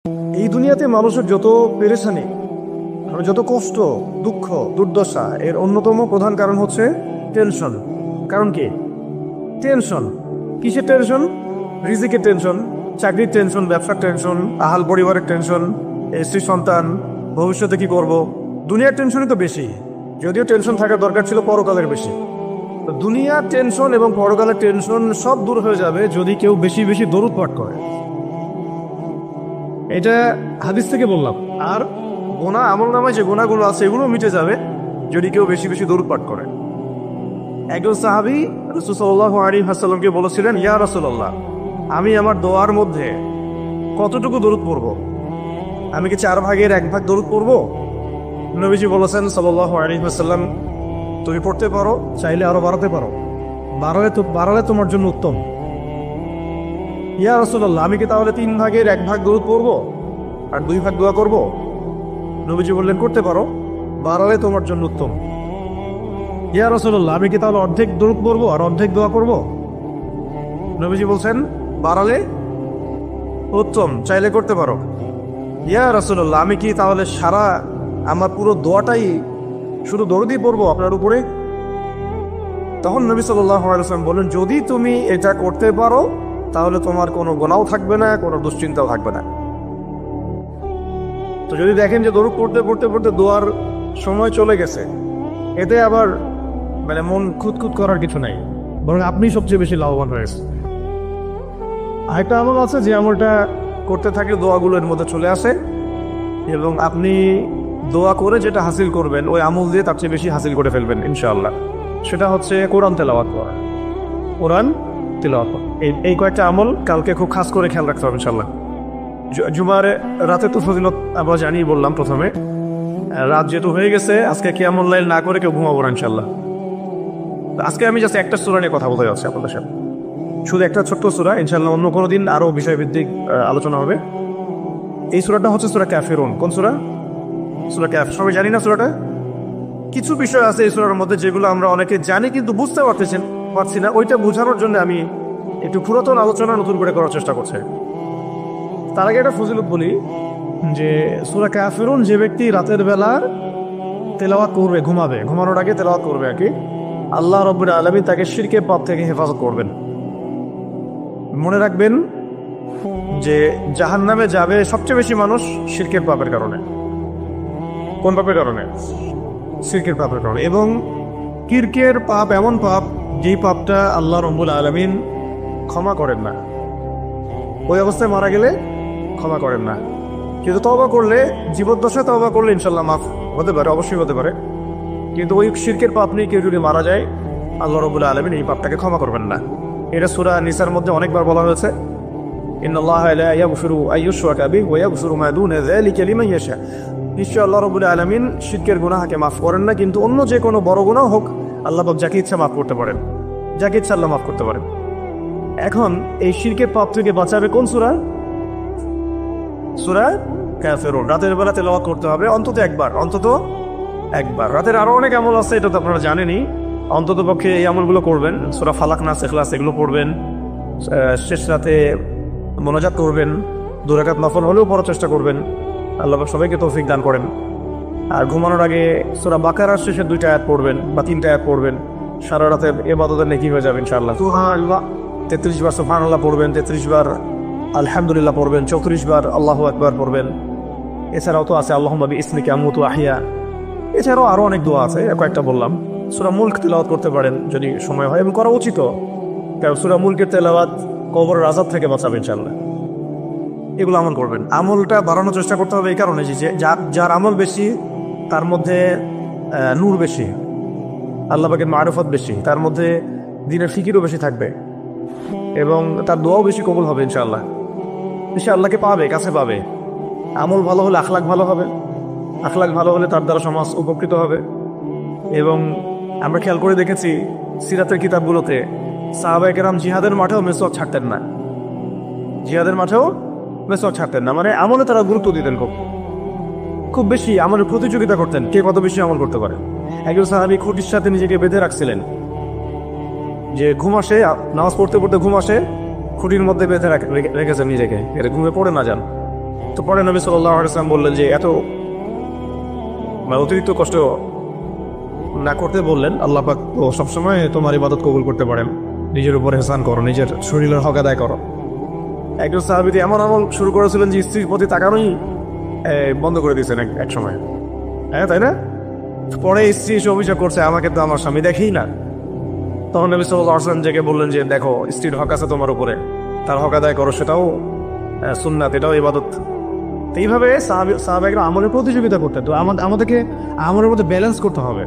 এই দুনিয়াতে মানুষের যত পেরেশানি, যত কষ্ট, দুঃখ, দুর্দশা, এর অন্যতম প্রধান কারণ হচ্ছে টেনশন। কারণ কি? টেনশন। কিসের টেনশন? রিজিকের টেনশন, চাকরির টেনশন, ব্যবসার টেনশন, আহাল পরিবারের টেনশন, স্ত্রী সন্তান, ভবিষ্যতে কি করব। দুনিয়ার টেনশনই তো বেশি, যদিও টেনশন থাকার দরকার ছিল পরকালের বেশি। তো দুনিয়ার টেনশন এবং পরকালের টেনশন সব দূর হয়ে যাবে যদি কেউ বেশি বেশি দরুদ পাঠ করে। এটা হাদিস থেকে বললাম। আর গোনা, আমল নামায় যে গোনাগুলো আছে এগুলো মিটে যাবে যদি কেউ বেশি বেশি দরুদ পাঠ করে। একজন সাহাবী রাসূল সাল্লাল্লাহু আলাইহি ওয়াসাল্লামকে বলেছিলেন, ইয়া রাসূলুল্লাহ, আমি আমার দোয়ার মধ্যে কতটুকু দরুদ পড়ব? আমি কি 1/4 দরুদ পড়ব? নবীজি বলেছেন সাল্লাল্লাহু আলাইহি ওয়াসাল্লাম, তুমি পড়তে পারো, চাইলে আরো বাড়াতে পারো, বাড়ালে তোমার জন্য উত্তম। ইয়া রাসূলুল্লাহ, আমি কি তাহলে 3/1 দরুদ পড়বো আর 2 দোয়া করব? নবীজি বললেন, করতে পারো, বাড়ালে তোমার জন্য উত্তম। ইয়া রাসূলুল্লাহ, আমি কি তাহলে অর্ধেক দরুদ পড়বো আর অর্ধেক দোয়া করব? নবীজি বলছেন, বাড়ালে উত্তম, চাইলে করতে পারো। ইয়া রাসূলুল্লাহ, আমি কি তাহলে আমার পুরো দোয়াটাই শুধু দরুদই পড়বো আপনার উপরে? তখন নবী সাল্লাল্লাহু আলাইহি ওয়াসাল্লাম বলেন, যদি তুমি এটা করতে পারো তাহলে তোমার কোনো গুনাহও থাকবে না, কোনো দুশ্চিন্তাও থাকবে না। তো যদি দেখেন যে দরুদ পড়তে পড়তে পড়তে দোয়ার সময় চলে গেছে, এতে আবার মন খুঁতখুত করার কিছু নাই, বরং আপনি সবচেয়ে বেশি লাভবান হয়েছে। আরেকটা আমল আছে, যে আমলটা করতে থাকলে দোয়াগুলোর মধ্যে চলে আসে এবং আপনি দোয়া করে যেটা হাসিল করবেন ওই আমল দিয়ে তার চেয়ে বেশি হাসিল করে ফেলবেন ইনশাআল্লাহ। সেটা হচ্ছে কোরআন তেলাওয়াত করা। কোরআন তেলাওয়াত করা, এই কয়েকটা আমল কালকে খুব খাস করে খেয়াল রাখতে হবে ইনশাআল্লাহ। জুমার রাতে তো ফজিলত আমরা জানি, বললাম প্রথমে, রাত যেহেতু হয়ে গেছে, আজকে কিয়ামুল লাইল না করে কেউ ঘুমাবো না ইনশাআল্লাহ। আজকে আমি জাস্ট একটা সূরা নিয়ে কথা বলতে যাচ্ছি আপনাদের সাথে, শুধু একটা ছোট্ট সূরা। ইনশাআল্লাহ অন্য কোনো দিন আরো বিষয়ভিত্তিক আলোচনা হবে। এই সূরাটা হচ্ছে সূরা কাফিরুন। কোন সূরা? সূরা কাফ। সবাই জানি না সূরাটা? কিছু বিষয় আছে এই সূরার মধ্যে যেগুলো আমরা অনেকে জানি কিন্তু বুঝতে পারছি না। ওইটা বোঝানোর জন্য আমি একটু পুরাতন আলোচনা নতুন করে করার চেষ্টা করছি। তার আগে একটা ফজিলত বলি, যে সূরা কাফিরুন যে ব্যক্তি রাতের বেলা তেলাওয়াত করবে, ঘুমানোর আগে তেলাওয়াত করবে আর কি, আল্লাহ রাব্বুল আলামিন তাকে শিরকের পাপ থেকে হেফাজত করবেন। মনে রাখবেন যে জাহান্নামে যাবে সবচেয়ে বেশি মানুষ শিরকের পাপের কারণে। কোন পাপের কারণে? শিরকের পাপের কারণে। এবং শিরকের পাপ এমন পাপ যেই পাপটা আল্লাহ রাব্বুল আলামিন ক্ষমা করেন না, ওই অবস্থায় মারা গেলে ক্ষমা করেন না। কিন্তু তওবা করলে, জীবদ্দশায় তওবা করলে ইনশাল্লাহ মাফ হতে পারে, অবশ্যই হতে পারে। কিন্তু ওই শিরকের পাপ নিয়ে কেউ যদি মারা যায়, আল্লাহ রাব্বুল আলামিন এই পাপটাকে ক্ষমা করবেন না। এটা সূরা নিসার মধ্যে অনেকবার বলা হয়েছে, ইন্নাল্লাহা লা ইয়াগফিরু আইয়ুশরাকা বিহি ওয়া ইয়াগফিরু মা দুনা যালিকা লিমান ইয়াশা। নিশ্চয়ই আল্লাহ রাব্বুল আলামিন শিরকের গুনাহকে মাফ করেন না, কিন্তু অন্য যে কোনো বড় গুনাহ হোক আল্লাহ পাক যাকে ইচ্ছা মাফ করতে পারেন, যাকে ইচ্ছা আল্লাহ মাফ করতে পারেন। এখন এই শিরকের পাপ থেকে বাঁচাবে কোন সূরা? সূরা কাফিরুন। রাতের বেলা তেলাওয়াত করতে হবে অন্তত একবার। রাতের আরো অনেক আমল আছে, এটা তো আপনারা জানেনই। অন্তত পক্ষে এই আমলগুলো করবেন। সূরা ফালাক, নাস, ইখলাস এগুলো পড়বেন। শেষ রাতে মোনাজাত করবেন, 2 রাকাত নফল হলেও পড়ার চেষ্টা করবেন। আল্লাহ পাক সবাইকে তৌফিক দান করেন। আর ঘুমানোর আগে সূরা বাকারার শেষের 2টা আয়াত পড়বেন বা 3টা আয়াত পড়বেন। সারা রাতে ইবাদতের নেকি হয়ে যাবে ইনশাআল্লাহ। সুবহানাল্লাহ 33 বার সুবহানাল্লাহ পড়বেন, 33 বার আলহামদুলিল্লাহ পড়বেন, 34 বার আল্লাহু আকবার পড়বেন। এছাড়াও তো আছে আল্লাহুম্মা বিইসমিকা আমুতু আহইয়া। এছাড়াও আরো অনেক দোয়া আছে, কয়েকটা বললাম। সূরা মুলক তেলাওয়াত করতে পারেন যদি সময় হয়, এবং করা উচিত, কারণ সূরা মুলকের তেলাওয়াত কবরের আযাব থেকে বাঁচাবে ইনশাআল্লাহ। এগুলো আমল করবেন। আমলটা বাড়ানোর চেষ্টা করতে হবে এই কারণে যে যার আমল বেশি তার মধ্যে নূর বেশি, আল্লাহ পাকের মারিফত বেশি, তার মধ্যে দ্বীনের ফিকিরও বেশি থাকবে এবং তার দোয়াও বেশি কবুল হবে ইনশাআল্লাহ। বেশি আল্লাহকে পাবে, কাছে পাবে। আমল ভালো হলে আখলাক ভালো হবে, আখলাক ভালো হলে তার দ্বারা সমাজ উপকৃত হবে। এবং আমরা খেয়াল করে দেখেছি সিরাতের কিতাবগুলোতে সাহাবায়ে কেরাম জিহাদের মাঠেও মেসওয়াক ছাড়তেন না, মানে আমলে তারা গুরুত্ব দিতেন, খুব বেশি আমলের প্রতিযোগিতা করতেন, কে কত বেশি আমল করতে পারে। একজন সাহাবী খুঁটির সাথে নিজেকে বেঁধে রাখছিলেন, যে ঘুম আসে, নামাজ পড়তে পড়তে ঘুম আসে, খুঁটির মধ্যে বেঁধে রেখেছেন নিজেকে, এটা ঘুমে পড়ে না যান। তো পরে নবী সাল্লাল্লাহু আলাইহি ওয়াসাল্লাম বললেন যে এত অতিরিক্ত কষ্ট না করতে বললেন। আল্লাহ পাক তো সবসময় তোমার ইবাদত কবুল করতে পারেন, নিজের উপর এহসান করো, নিজের শরীরের হক আদায় করো। একজন সাহাবী এমন আমল শুরু করেছিলেন যে স্ত্রীর প্রতি তাকানোই বন্ধ করে দিয়েছেন এক সময়, হ্যাঁ তাই না? পরে স্ত্রী এসে অভিযোগ করছে আমাকে তো আমার স্বামী দেখেই না। তখন নবী সাল্লাল্লাহু আলাইহি ওয়াসাল্লাম জেগে বললেন যে দেখো, স্ত্রীর হক আছে তোমার উপরে, তার হক আদায় করো, সেটাও সুন্নাত, এটাও ইবাদত। তো এইভাবে সাহাবাইরা আমলের প্রতিযোগিতা করতে। তো আমাদেরকে আমলের মধ্যে ব্যালেন্স করতে হবে,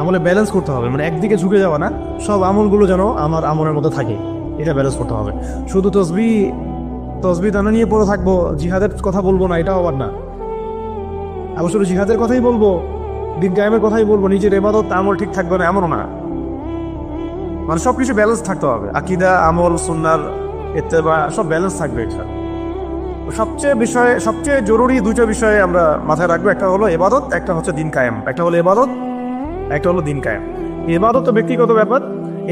আমলে ব্যালেন্স করতে হবে, মানে একদিকে ঝুঁকে যাওয়া না, সব আমলগুলো যেন আমার আমলের মধ্যে থাকে, এটা ব্যালেন্স করতে হবে। শুধু তসবি দানা নিয়ে পড়ে থাকবো, জিহাদের কথা বলবো না, এটাও আবার না। আবার শুধু জিহাদের কথাই বলবো, দিন কায়েমের কথাই বলবো, নিজের ইবাদত আমল ঠিক থাকবে না, এমনও না। মানে সবকিছু ব্যালেন্স থাকতে হবে, আকীদা, আমল, সুন্নার ইত্তেবা সব ব্যালেন্স থাকবে। এটা সবচেয়ে জরুরি দুটো বিষয়ে আমরা মাথায় রাখবো, একটা হলো ইবাদত, একটা হচ্ছে দিন কায়েম। একটা হলো ইবাদত, একটা হলো দিন কায়েম। ইবাদত তো ব্যক্তিগত ব্যাপার,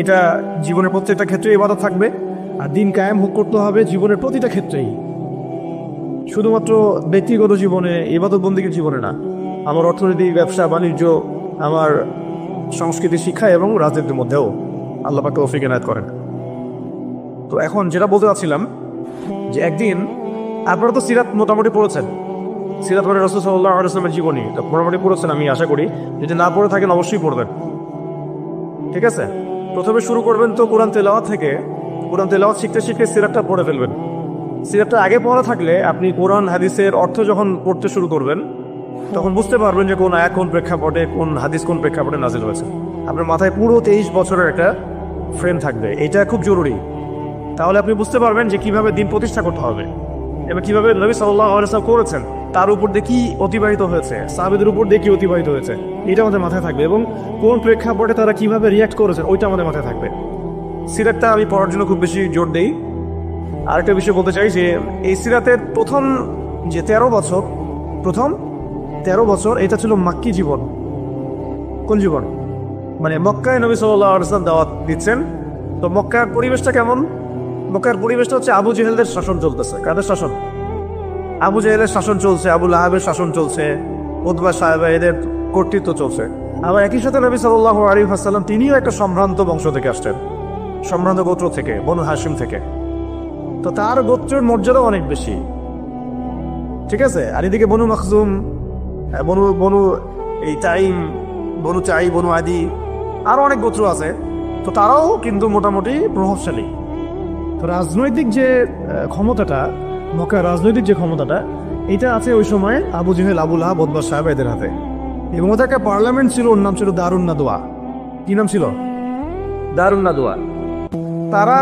এটা জীবনের প্রত্যেকটা ক্ষেত্রে ইবাদত থাকবে, আর দিন কায়েম করতে হবে জীবনের প্রতিটা ক্ষেত্রেই, শুধুমাত্র ব্যক্তিগত জীবনে, ইবাদত বন্দিগির জীবনে না, আমার অর্থনীতি, ব্যবসা বাণিজ্য, আমার সংস্কৃতি, শিক্ষা এবং রাজনীতির মধ্যেও আল্লাহ পাক তৌফিক এনায়েত করেন। তো এখন যেটা বলতে চাচ্ছিলাম যে একদিন আপনারা তো সিরাত মোটামুটি পড়েছেন, সিরাত মানে রাসূল সাল্লাল্লাহু আলাইহি ওয়াসাল্লামের জীবনী তো মোটামুটি পড়েছেন, আমি আশা করি। যদি না পড়ে থাকেন অবশ্যই পড়বেন, ঠিক আছে? প্রথমে শুরু করবেন তো কোরআন তেলাওয়াত থেকে। কোরআন তেলাওয়াত শিখতে শিখতে সিরাতটা পড়ে ফেলবেন। সিরাতটা আগে পড়া থাকলে আপনি কোরআন হাদিসের অর্থ যখন পড়তে শুরু করবেন তখন বুঝতে পারবেন যে কোন আয়াত কোন প্রেক্ষাপটে, কোন হাদিস কোন প্রেক্ষাপটে নাজিল হয়েছে। আপনার মাথায় পুরো 23 বছরের একটা ফ্রেম থাকবে, এটা খুব জরুরি। তাহলে আপনি বুঝতে পারবেন যে কিভাবে দিন প্রতিষ্ঠা করতে হবে এবং কিভাবে নবী সাল্লাল্লাহু আলাইহি ওয়াসাল্লাম করেছেন, তার উপর দিয়ে কি অতিবাহিত হয়েছে, সাহাবীদের উপর দিয়ে কি অতিবাহিত হয়েছে, এটা আমাদের মাথায় থাকবে। এবং কোন প্রেক্ষাপটে তারা কিভাবে রিয়াক্ট করেছেন ওইটা আমাদের মাথায় থাকবে। সিরাতটা আমি পড়ার জন্য খুব বেশি জোর দেই। আরেকটা বিষয় বলতে চাই যে এই সিরাতের প্রথম যে 13 বছর এটা ছিল মাক্কি জীবন। কোন জীবন? মানে মক্কায় নবী সাল্লাল্লাহু আলাইহি ওয়াসাল্লাম দাওয়াত দিচ্ছেন। তো মক্কার পরিবেশটা কেমন? মক্কার পরিবেশটা হচ্ছে আবু জেহেলদের শাসন চলতেছে। কাদের শাসন? আবু জেহেলের শাসন চলছে, আবু লাহাবের শাসন চলছে, উতবা সাহেবা এদের কর্তৃত্ব চলছে। আবার একই সাথে নবী সাল্লাল্লাহু আলাইহি ওয়াসাল্লাম তিনিও একটা সম্ভ্রান্ত বংশ থেকে আসছেন, সম্ভ্রান্ত গোত্র থেকে, বনু হাশিম থেকে। তো তার গোত্রের মর্যাদা অনেক বেশি, ঠিক আছে? আর এদিকে বনু মাখজুম, বনু এই তাইম, বনু চাই, বনু আদি, আরো অনেক গোত্র আছে। তো তারাও কিন্তু মোটামুটি প্রভাবশালী। তো রাজনৈতিক যে ক্ষমতাটা, মক্কার রাজনৈতিক যে ক্ষমতাটা, এটা আছে ওই সময় Abu Jahl, Abu Lahab, Utba সাহেব এদের হাতে। এবং ওদের একটা পার্লামেন্ট ছিল, ওর নাম ছিল দারুন নাদওয়া। কি নাম ছিল? দারুন নাদওয়া। তারা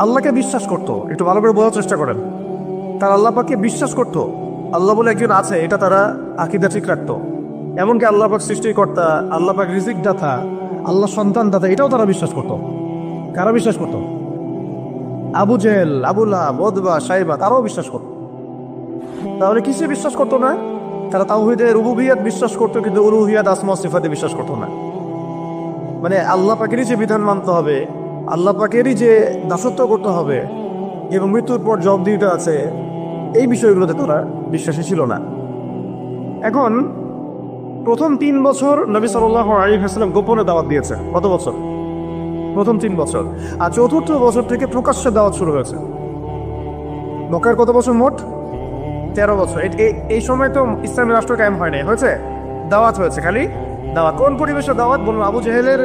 আল্লাহকে বিশ্বাস করত, একটু ভালো করে বোঝার চেষ্টা করেন। তারা আল্লাহ পাককে বিশ্বাস করত, আল্লাহ বলে একজন আছে, এটা তারা আকীদা ঠিক রাখত। এমনকি আল্লাহ পাক সৃষ্টিকর্তা, আল্লাহ পাক রিজিক দাতা, আল্লাহ সন্তান দাতা, এটাও তারা বিশ্বাস করত। কারা বিশ্বাস করত? Abu Jahl, Abu Lahab, Utba সাহেবা, তারাও বিশ্বাস করত। তাহলে কিসে বিশ্বাস করতো না? তারা তাওহীদে রুবুবিয়্যাত বিশ্বাস করতো, কিন্তু উলুহিয়াত, আসমা ও সিফাতে বিশ্বাস করতো না। মানে আল্লাহ পাকেরই যে বিধান মানতে হবে, আল্লাহ পাকেরই যে দাসত্ব করতে হবে এবং মৃত্যুর পর জবাবদিহিতা আছে, এই বিষয়গুলোতে তারা বিশ্বাসী ছিল না। এখন প্রথম 3 বছর নবী সাল্লাল্লাহু আলাইহি ওয়াসাল্লাম গোপনে দাওয়াত দিয়েছে। কত বছর? প্রথম 3 বছর। আর চতুর্থ বছর থেকে প্রকাশ্যে দাওয়াত শুরু হয়েছে। মক্কার কত বছর মোট? 13 বছর। এই সময় তো ইসলামী রাষ্ট্র কায়েম হয় নাই, হয়েছে দাওয়াত হয়েছে, খালি দাওয়াত। কোন পরিবেশে দাওয়াত? বলুন, আবু জেহেলের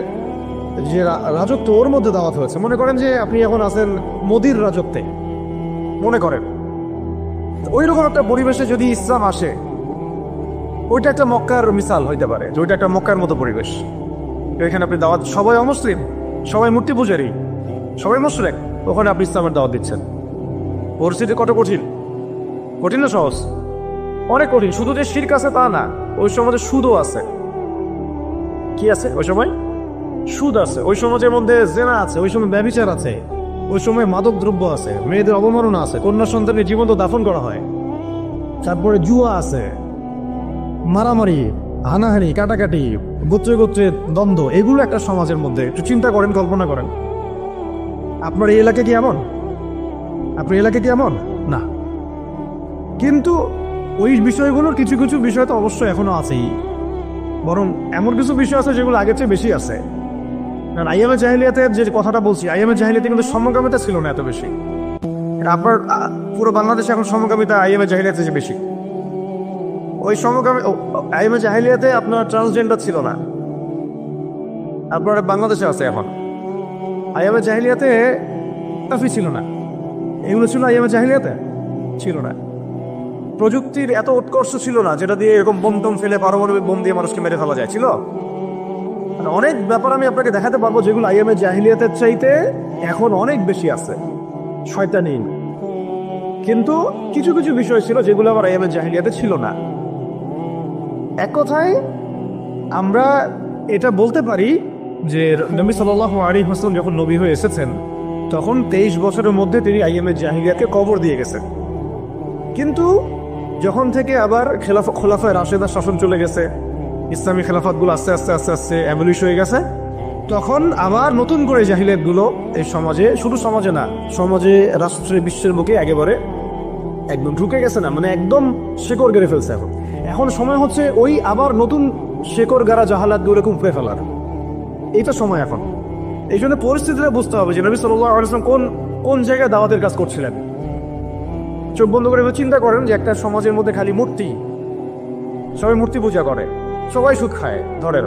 যে রাজত্ব, ওর মধ্যে দাওয়াত হয়েছে। মনে করেন যে আপনি এখন আছেন মোদির রাজত্বে, মনে করেন ওই রকম একটা পরিবেশে যদি ইসলাম আসে, ওইটা একটা মক্কার মিসাল হইতে পারে, যে ওইটা একটা মক্কার মতো পরিবেশ। এখানে আপনি দাওয়াত, সবাই অমুসলিম, সবাই মূর্তি পূজারী, সবাই মুশরিক, ওখানে আপনি ইসলামের দাওয়াত দিচ্ছেন। পরিস্থিতি কত কঠিন! কঠিন না সহজ? অনেক কঠিন। শুধু যে শিরক আছে তা না, ওই সমাজে সুদও আছে। কি আছে ওই সময়? সুদ আছে। ওই সমাজের মধ্যে জেনা আছে, ওই সময় ব্যভিচার আছে, ওই সময় মাদক দ্রব্য আছে, মেয়েদের অবমাননা আছে, কন্যা সন্তানের জীবন্ত দাফন করা হয়, তারপরে জুয়া আছে, মারামারি, হানাহানি, কাটাকাটি, গোত্রে গোত্রে দ্বন্দ্ব, এগুলো একটা সমাজের মধ্যে। একটু চিন্তা করেন, কল্পনা করেন। আপনার এই এলাকা কি এমন? আপনার এলাকা কি এমন? না। কিন্তু ওই বিষয়গুলোর কিছু কিছু বিষয় তো অবশ্যই এখনো আছেই, বরং এমন কিছু বিষয় আছে যেগুলো আগের চেয়ে বেশি আছে। কারণ আইএমএ জাহিলিয়াতে যে কথাটা বলছি, আইএমএ জাহিলিয়াতে কিন্তু সমকামিতা ছিল না এত বেশি। এটা আপনার পুরো বাংলাদেশে এখন সমকামিতা আইএমএ জাহিলিয়াতে যে বেশি। ওই সমকামী আইএমএ জাহিলিয়াতে আপনার ট্রান্সজেন্ডার ছিল না, আপনার বাংলাদেশে আছে এখন। আইএমএ জাহিলিয়াতে কাফি ছিল না, এগুলো ছিল আইএমএ জাহিলিয়াতে ছিল না। প্রযুক্তির এত উৎকর্ষ ছিল না যেটা দিয়ে এরকম বোম টোম ফেলে পারমাণবিক বোম দিয়ে মানুষকে মেরে ফেলা যায়, ছিল। মানে অনেক ব্যাপার আমি আপনাকে দেখাতে পারবো যেগুলো আইএমএ জাহিলিয়াতের চাইতে এখন অনেক বেশি আছে, শয়তানি। কিন্তু কিছু কিছু বিষয় ছিল যেগুলো আবার আইএমএ জাহিলিয়াতে ছিল না। এক কথায় আমরা এটা বলতে পারি যে নবী সাল্লাল্লাহু আলাইহি ওয়াসাল্লাম যখন নবী হয়ে এসেছেন তখন 23 বছরের মধ্যে তিনি আইএমএ জাহিলিয়াতকে কবর দিয়ে গেছেন। কিন্তু যখন থেকে আবার খোলাফায়ে রাশেদার শাসন চলে গেছে, ইসলামী খেলাফতগুলো আস্তে আস্তে আস্তে আস্তে অ্যাবলিশ হয়ে গেছে, তখন আবার নতুন করে জাহিলিয়াতগুলো এই সমাজে, শুধু সমাজে না, সমাজে, রাষ্ট্রে, বিশ্বের মুখে একেবারে একদম ঢুকে গেছে না, মানে একদম শেকড় গেড়ে ফেলছে। এখন এখন সময় হচ্ছে ওই আবার নতুন শেকড় গাড়া জাহালাতগুলোকে উপড়ে ফেলার, এইটা সময় এখন। এই জন্য পরিস্থিতিটা বুঝতে হবে যে নবী সাল্লাল্লাহু আলাইহি ওয়াসাল্লাম কোন কোন জায়গায় দাওয়াতের কাজ করছিলেন। চোখ বন্ধ করে চিন্তা করেন যে একটা সমাজের মধ্যে খালি মূর্তি, সবাই মূর্তি পূজা করে, সবাই সুদ খায়, ধরেন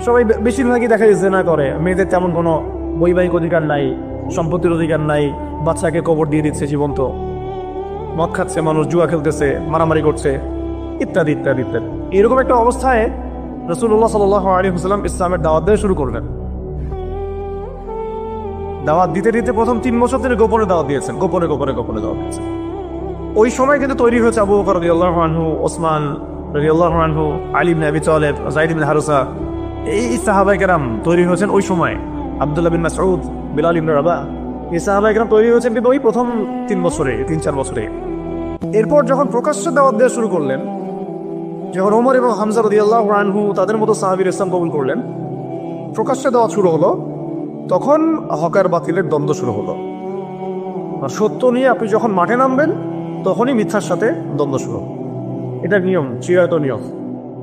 সবাই বেশিরভাগই দেখা যায় জেনা করে, মেয়েদের তেমন কোনো বৈবাহিক অধিকার নাই, সম্পত্তির অধিকার নাই, বাচ্চাকে কবর দিয়ে দিচ্ছে জীবন্ত, মদ খাচ্ছে মানুষ, জুয়া খেলতেছে, মারামারি করছে, ইত্যাদি ইত্যাদি ইত্যাদি। এরকম একটা অবস্থায় রাসূলুল্লাহ সাল্লাল্লাহু আলাইহি ওয়াসাল্লাম ইসলামের দাওয়াত দেওয়া শুরু করলেন। দাওয়াত দিতে দিতে প্রথম 3 বছর তিনি গোপনে দাওয়াত দিয়েছেন, গোপনে গোপনে গোপনে দাওয়াত দিয়েছেন। ওই সময় কিন্তু তৈরি হয়েছে আবু বকর রাদিয়াল্লাহু আনহু, ওসমান রাদিয়াল্লাহু আনহু, আলী ইবনে আবি তালেব, যায়েদ ইবনে হারুসা, এই সাহাবায়ে কেরাম তৈরি হয়েছেন ওই সময়। আব্দুল্লাহ বিন মাসউদ, বিলাল ইবনে রাবাহ, এই সাহাবায়ে কেরাম তৈরি হয়েছেন কিন্তু ওই প্রথম 3 বছরে, 3-4 বছরে। এরপর যখন প্রকাশ্যে দাওয়াত দেওয়া শুরু করলেন, যখন ওমর এবং হামজা রাদিয়াল্লাহু আনহু তাদের মতো সাহাবীরা ইসলাম কবুল করলেন, প্রকাশ্যে দাওয়াত শুরু হলো, তখন হকার বাতিলের দ্বন্দ্ব শুরু হলো। আর সত্য নিয়ে আপনি যখন মাঠে নামবেন তখনই মিথ্যার সাথে দ্বন্দ্ব শুরু। এটা নিয়ম, চিরায়ত নিয়ম।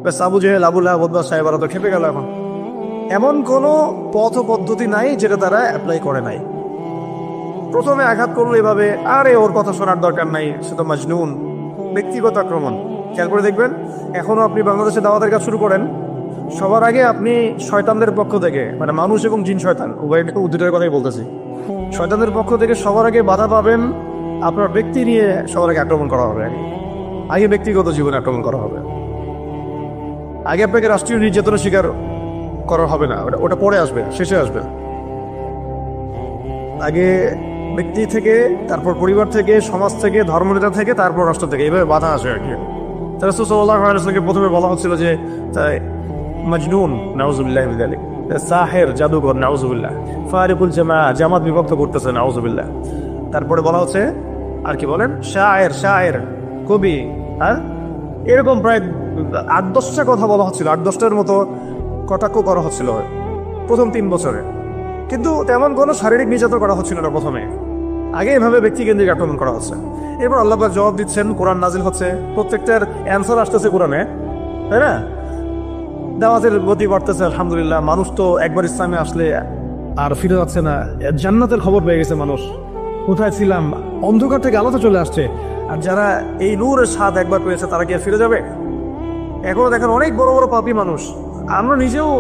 ব্যাস Abu Jahl, Abu Lahab, Utba, সাহেবারা তো খেপে গেল। এখন এমন কোনো পথ ও পদ্ধতি নাই যেটা তারা অ্যাপ্লাই করে নাই। প্রথমে আঘাত করলো এভাবে, আরে ওর কথা শোনার দরকার নাই, সে তো মাজনুন, ব্যক্তিগত আক্রমণ। খেয়াল করে দেখবেন, এখনো আপনি বাংলাদেশে দাওয়াতের কাজ শুরু করেন, সবার আগে আপনি শয়তানদের পক্ষ থেকে, মানে মানুষ এবং জিন শয়তান উভয়ের কথাই বলতেছি, শয়তানদের পক্ষ থেকে সবার আগে বাধা পাবেন। আপনার ব্যক্তি নিয়ে সবার আগে আক্রমণ করা হবে, আগে ব্যক্তিগত জীবনে আক্রমণ করা হবে। আগে আপনাকে রাষ্ট্রীয় নির্যাতনের শিকার করা হবে না, ওটা পরে আসবে, শেষে আসবে। আগে ব্যক্তি থেকে, তারপর পরিবার থেকে, সমাজ থেকে, ধর্মনেতা থেকে, তারপর রাষ্ট্র থেকে, এইভাবে বাধা আসে আর কি। রাসূল সাল্লাল্লাহু আলাইহি ওয়াসাল্লামকে প্রথমে বলা হচ্ছিল যে মাজনুন, নাউযুবিল্লাহি মিন যালিক, সাহের, জাদুঘর, নাউযুবিল্লাহ, ফারিকুল জামাত বিভক্ত করতেছে, নাউযুবিল্লাহ। তারপরে বলা হচ্ছে আর কি বলেন, শায়ের, শায়ের, কবি, হ্যাঁ, এরকম প্রায় 8-10টা কথা বলা হচ্ছিল, 8-10টার মতো কটাক্ষ করা হচ্ছিল প্রথম 3 বছরে। কিন্তু তেমন কোনো শারীরিক নির্যাতন করা হচ্ছিল না প্রথমে, আগে এভাবে ব্যক্তিকেন্দ্রিক আক্রমণ করা হচ্ছে। এরপর আল্লাহ পাক জবাব দিচ্ছেন, কোরআন নাজিল হচ্ছে, প্রত্যেকটার অ্যান্সার আসতেছে কোরআনে, তাই না? দাওয়াতের গতি বাড়তেছে, আলহামদুলিল্লাহ। মানুষ তো একবার ইসলামে আসলে আর ফিরে যাচ্ছে না, জান্নাতের খবর পেয়ে গেছে মানুষ। কোথায় ছিলাম, অন্ধকার থেকে আলোতে চলে আসছে। আর যারা এই নূরের স্বাদ একবার পেয়েছে তারা কি আর ফিরে যাবে? এখনো দেখেন অনেক বড় বড় পাপী মানুষ, আমরা নিজেও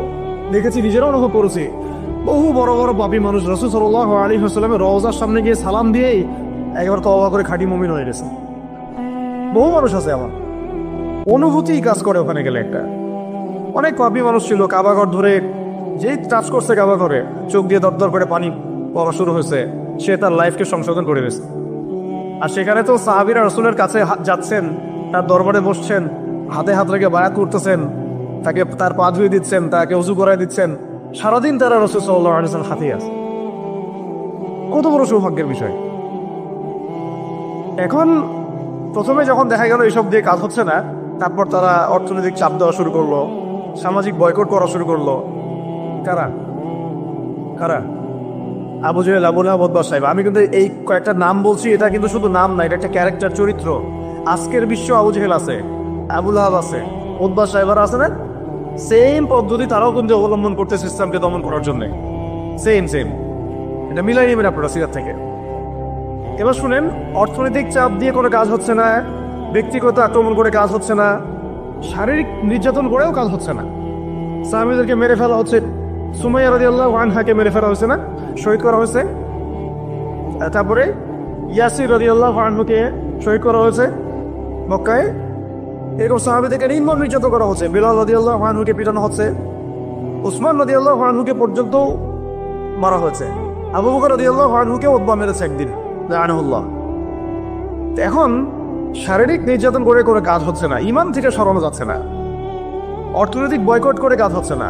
দেখেছি, নিজেরাও অনুভব করেছি, বহু বড় বড় পাপী মানুষ রাসূল সাল্লাল্লাহু আলাইহি ওয়াসাল্লামের রওজার সামনে গিয়ে সালাম দিয়েই একবার তওবা করে খাঁটি মুমিন হয়ে গেছে। বহু মানুষ আছে, আমার অনুভূতি কাজ করে ওখানে গেলে। একটা অনেক পাপী মানুষ ছিল, কাবাঘর ধরে যেই টাচ করছে কাবাঘরে, চোখ দিয়ে দরদর করে পানি পড়া শুরু হয়েছে, সে তার লাইফকে সংশোধন করে গেছে। আর সেখানে তো সাহাবীরা রাসূলের কাছে যাচ্ছেন, তার দরবারে বসছেন, হাতে হাত রেখে বায়াত করতেছেন, তাকে তার পা ধুয়ে দিচ্ছেন, তাকে ওযু করায় দিচ্ছেন, সারাদিন তারা রাসূল সাল্লাল্লাহু আলাইহি ওয়াসাল্লাম হাতে আছে। কত বড় সৌভাগ্যের বিষয়। এখন প্রথমে যখন দেখা গেল এসব দিয়ে কাজ হচ্ছে না, তারপর তারা অর্থনৈতিক চাপ দেওয়া শুরু করলো, সামাজিক বয়কট করা শুরু করলো। কারা কারা? Abu Jahl, Abu Lahab, Utba, সাহেব। আমি কিন্তু এই কয়েকটা নাম বলছি, এটা কিন্তু শুধু নাম না, এটা একটা ক্যারেক্টার, চরিত্র। আজকের বিশ্ব আবু জেহেল আছে, আবু লাহাব আছে, উতবা সাহেবারা আছে না, সেম পদ্ধতি তারাও কিন্তু অবলম্বন করতেছে ইসলামকে দমন করার জন্য। সেম সেম, এটা মিলাই নেবেন আপনারা সিরাত থেকে। এবার শুনেন, অর্থনৈতিক চাপ দিয়ে কোনো কাজ হচ্ছে না, ব্যক্তিগত আক্রমণ করে কাজ হচ্ছে না, শারীরিক নির্যাতন করেও কাজ হচ্ছে না। সাহাবীদেরকে মেরে ফেলা হচ্ছে, সুমাইয়া রাদিয়াল্লাহু আনহাকে মেরে ফেলা হয়েছে না, শহীদ করা হয়েছে। তারপরে ইয়াসির রাদিয়াল্লাহু আনহুকে শহীদ করা হয়েছে মক্কায়। এরকম সাহাবীদেরকে নির্মম নির্যাতন করা হচ্ছে, বিলাল রাদিয়াল্লাহু আনহুকে পিটানো হচ্ছে, উসমান রাদিয়াল্লাহু আনহুকে পর্যন্ত মারা হয়েছে, আবু বকর রাদিয়াল্লাহু আনহুকে উতবা মেরেছে একদিন লাআনাহুল্লাহ। এখন শারীরিক নির্যাতন করে কোনো কাজ হচ্ছে না, ঈমান থেকে সরানো যাচ্ছে না, অর্থনৈতিক বয়কট করে কাজ হচ্ছে না।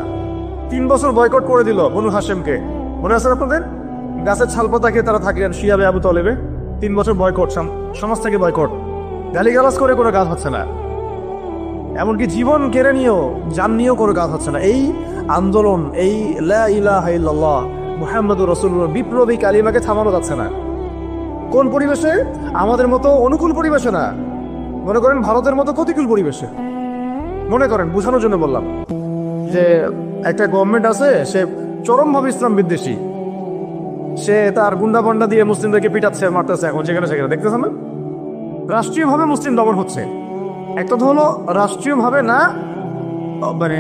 3 বছর বয়কট করে দিল বনু হাশেমকে, মনে আছে আপনাদের? গাছের ছালপাতা খেয়ে তারা থাকলেন শিয়াবে আবু তলেবে, 3 বছর বয়কট, সমাজ থেকে বয়কট, গালিগালাজ করে কোনো কাজ হচ্ছে না, এমনকি জীবন কেড়ে নিয়েও, জান নিয়েও কোনো কাজ হচ্ছে না। এই আন্দোলন, এই লা ইলাহা ইল্লাল্লাহ মুহাম্মাদুর রাসূলুল্লাহ বিপ্লবী কালিমাকে থামানো যাচ্ছে না। কোন পরিবেশে? আমাদের মতো অনুকূল পরিবেশে না, মনে করেন ভারতের মতো প্রতিকূল পরিবেশে। মনে করেন, বোঝানোর জন্য বললাম যে একটা গভর্নমেন্ট আছে, সে চরমভাবে ইসলাম বিদ্বেষী, সে তার গুন্ডা পান্ডা দিয়ে মুসলিমদেরকে পিটাচ্ছে, মারতেছে, এখন যেখানে সেখানে দেখতেছেন না। রাষ্ট্রীয়ভাবে মুসলিম দমন হচ্ছে। একটা তো হলো রাষ্ট্রীয়ভাবে না, মানে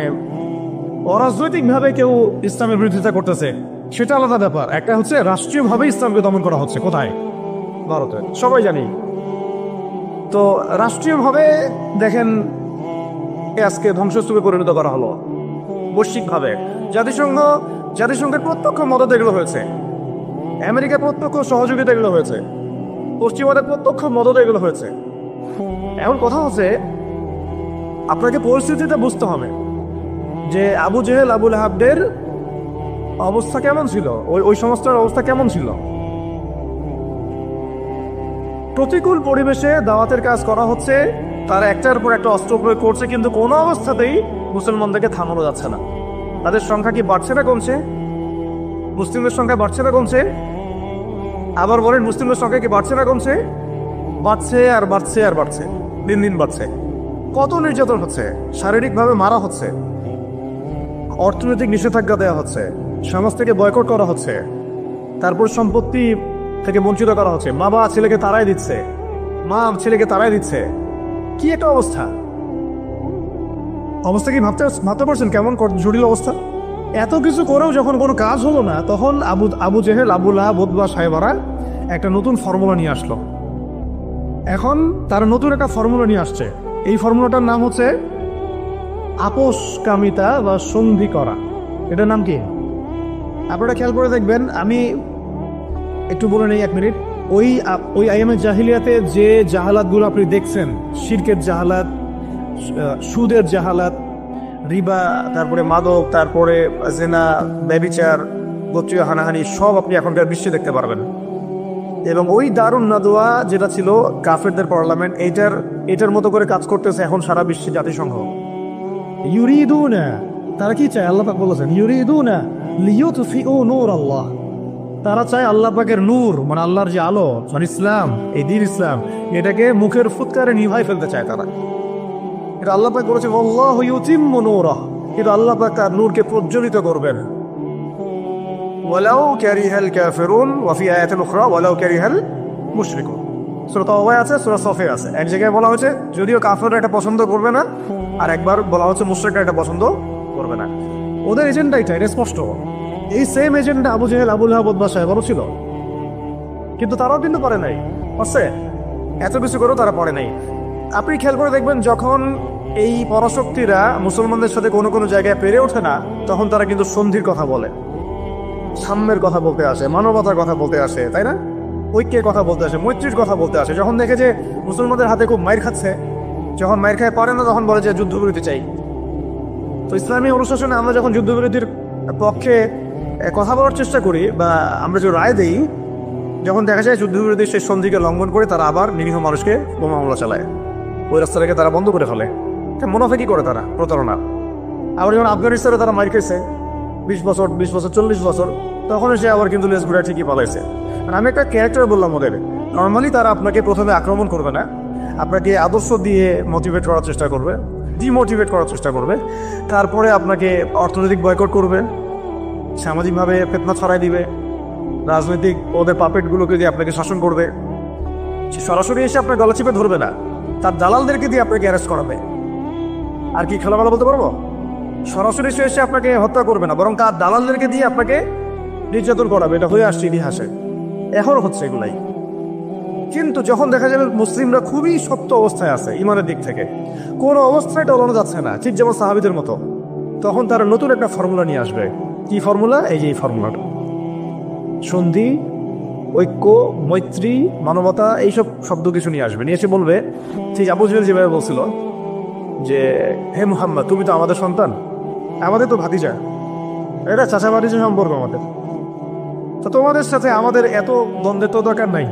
অরাজনৈতিকভাবে কেউ ইসলামের বিরোধিতা করতেছে, সেটা আলাদা ব্যাপার। একটা হচ্ছে রাষ্ট্রীয়ভাবে ইসলামকে দমন করা হচ্ছে। কোথায়? ভারতে, সবাই জানি। তো রাষ্ট্রীয়ভাবে দেখেন আজকে ধ্বংসস্তূপে পরিণত করা হলো, বৈশ্বিকভাবে। জাতিসংঘের প্রত্যক্ষ মদত এগুলো হয়েছে, আমেরিকার প্রত্যক্ষ সহযোগিতা এগুলো হয়েছে, পশ্চিমাদের প্রত্যক্ষ মদত এগুলো হয়েছে। এখন কথা হচ্ছে, আপনাকে পরিস্থিতিটা বুঝতে হবে যে আবু জেহেল, আবু লাহাবদের অবস্থা কেমন ছিল, ওই সংস্থার অবস্থা কেমন ছিল। প্রতিকূল পরিবেশে দাওয়াতের কাজ করা হচ্ছে, তারা একটার পর একটা অস্ত্র প্রয়োগ করছে, কিন্তু কোনো অবস্থাতেই মুসলমানদেরকে থামানো যাচ্ছে না। তাদের সংখ্যা কি বাড়ছে না কমছে? মুসলিমদের সংখ্যা বাড়ছে না কমছে? আবার বলেন, মুসলিমদের সংখ্যা কি বাড়ছে না কমছে? বাড়ছে আর বাড়ছে আর বাড়ছে, দিন দিন বাড়ছে। কত নির্যাতন হচ্ছে, শারীরিকভাবে মারা হচ্ছে, অর্থনৈতিক নিষেধাজ্ঞা দেওয়া হচ্ছে, সমাজ থেকে বয়কট করা হচ্ছে, তারপর সম্পত্তি থেকে বঞ্চিত করা হচ্ছে, বাবা ছেলেকে তাড়াই দিচ্ছে, মা ছেলেকে তাড়াই দিচ্ছে। কি একটা অবস্থা! অবস্থা কি ভাবতে পারছেন কেমন জটিল অবস্থা? এত কিছু করেও যখন কোনো কাজ হলো না, তখন Abu Jahl, Abu Lahab, Utba সাহেবারা একটা নতুন ফর্মুলা নিয়ে আসলো। এখন তারা নতুন একটা ফর্মুলা নিয়ে আসছে। এই ফর্মুলাটার নাম হচ্ছে আপোষকামিতা বা সন্ধি করা। এটার নাম কি? আপনারা খেয়াল করে দেখবেন, আমি একটু বলে নেই 1 মিনিট। ওই আইয়ামে জাহিলিয়াতে যে জাহালাতগুলো আপনি দেখছেন, শিরকের জাহালাত, সুদের জাহালাত, রিবা, তারপরে মাদক, তারপরে জেনা, ব্যভিচার, গোত্রীয় হানাহানি, সব আপনি এখনকার বিশ্বে দেখতে পারবেন। এবং ওই দারুন নাদওয়া যেটা ছিল কাফেরদের পার্লামেন্ট, এটার মতো করে কাজ করতেছে এখন সারা বিশ্বে জাতিসংঘ। ইউরিদুনা, তারা কি চায়? আল্লাহ পাক বলেছেন ইউরিদুনা লিইউতফিউ নূর আল্লাহ। তারা চায় আল্লাহ পাকের নূর, মানে আল্লাহর যে আলো, মানে ইসলাম, এই দ্বীন ইসলাম, এটাকে মুখের ফুৎকারে নিভাই ফেলতে চায় তারা। এটা আল্লাহ পাক বলেছে আল্লাহু ইউতিম্মু নূরাহ, কিন্তু আল্লাহ পাক তার নূরকে প্রজ্বলিত করবেন। ওয়ালাউ কারিহাল কাফিরুন, ওয়া ফি আয়াতিন উখরা ওয়ালাউ কারিহাল মুশরিকুন। সূরা তাওবায় আছে, সূরা সফে আছে। এক জায়গায় বলা হয়েছে যদিও কাফিররা এটা পছন্দ করবে না, আর একবার বলা হচ্ছে মুশরিকরা এটা পছন্দ করবে না। ওদের এজেন্ডা এটা স্পষ্ট। এই same agenda Abu Jahl, Abu Lahab, Utba সাহেবারও ছিল, কিন্তু তারাও কিন্তু পারে নাই। পারছে? এত কিছু করেও তারা পারে নাই। আপনি খেয়াল করে দেখবেন, যখন এই পরাশক্তিরা মুসলমানদের সাথে কোনো কোনো জায়গায় পেরে ওঠে না, তখন তারা কিন্তু সন্ধির কথা বলে, সাম্যের কথা বলতে আসে, মানবতার কথা বলতে আসে, তাই না? ঐক্যের কথা বলতে আসে, মৈত্রীর কথা বলতে আসে। যখন দেখে যে মুসলমানদের হাতে খুব মাইর খাচ্ছে, যখন মাইর খায় পারে না, তখন বলে যে যুদ্ধবিরতি চাই। তো ইসলামী অনুশাসনে আমরা যখন যুদ্ধবিরতির পক্ষে কথা বলার চেষ্টা করি বা আমরা যে রায় দিই, যখন দেখা যায় যুদ্ধবিরতির সেই সন্ধিকে লঙ্ঘন করে তারা আবার নিরীহ মানুষকে বোমা হামলা চালায়, ওই রাস্তাটাকে তারা বন্ধ করে ফেলে। মুনাফিকি করে তারা, প্রতারণা। আবার যখন আফগানিস্তানে তারা মাইর খেয়েছে 20 বছর, 40 বছর, তখন সে আবার কিন্তু লেজ ঘুরে ঠিকই পালাইছে। আর আমি একটা ক্যারেক্টার বললাম ওদের, নর্মালি তারা আপনাকে প্রথমে আক্রমণ করবে না, আপনাকে আদর্শ দিয়ে মোটিভেট করার চেষ্টা করবে, ডিমোটিভেট করার চেষ্টা করবে। তারপরে আপনাকে অর্থনৈতিক বয়কট করবে, সামাজিকভাবে ফিতনা ছড়াই দিবে, রাজনৈতিক ওদের পাপেটগুলোকে দিয়ে আপনাকে শাসন করবে। সে সরাসরি এসে আপনার গলা চিপে ধরবে না, তার দালালদেরকে দিয়ে আপনাকে অ্যারেস্ট করাবে। আর কি খোলামেলা বলতে পারবো? সরাসরি সে এসে আপনাকে হত্যা করবে না, বরং তার দালালদেরকে দিয়ে আপনাকে নির্যাতন করাবে। এটা হয়ে আসছে ইতিহাসে, এখনও হচ্ছে এগুলাই। কিন্তু যখন দেখা যাবে মুসলিমরা খুবই শক্ত অবস্থায় আছে ইমানের দিক থেকে, কোনো অবস্থায় টলানো যাচ্ছে না, ঠিক যেমন সাহাবীদের মতো, তখন তারা নতুন একটা ফর্মুলা নিয়ে আসবে। কি ফর্মুলা? এই যে এই ফর্মুলাটা, সন্ধি, ঐক্য, মৈত্রী, মানবতা, এইসব শব্দ কিছু নিয়ে আসবে। নিয়ে এসে বলবে, ঠিক আবু জেহেল যেভাবে বলছিল যে হে মুহাম্মদ, তুমি তো আমাদের সন্তান, আমাদের তো ভাতিজা, এটা চাচা ভাতিজা সম্পর্ক আমাদের, তো তোমাদের সাথে আমাদের এত দ্বন্দ্বের তো দরকার নাই।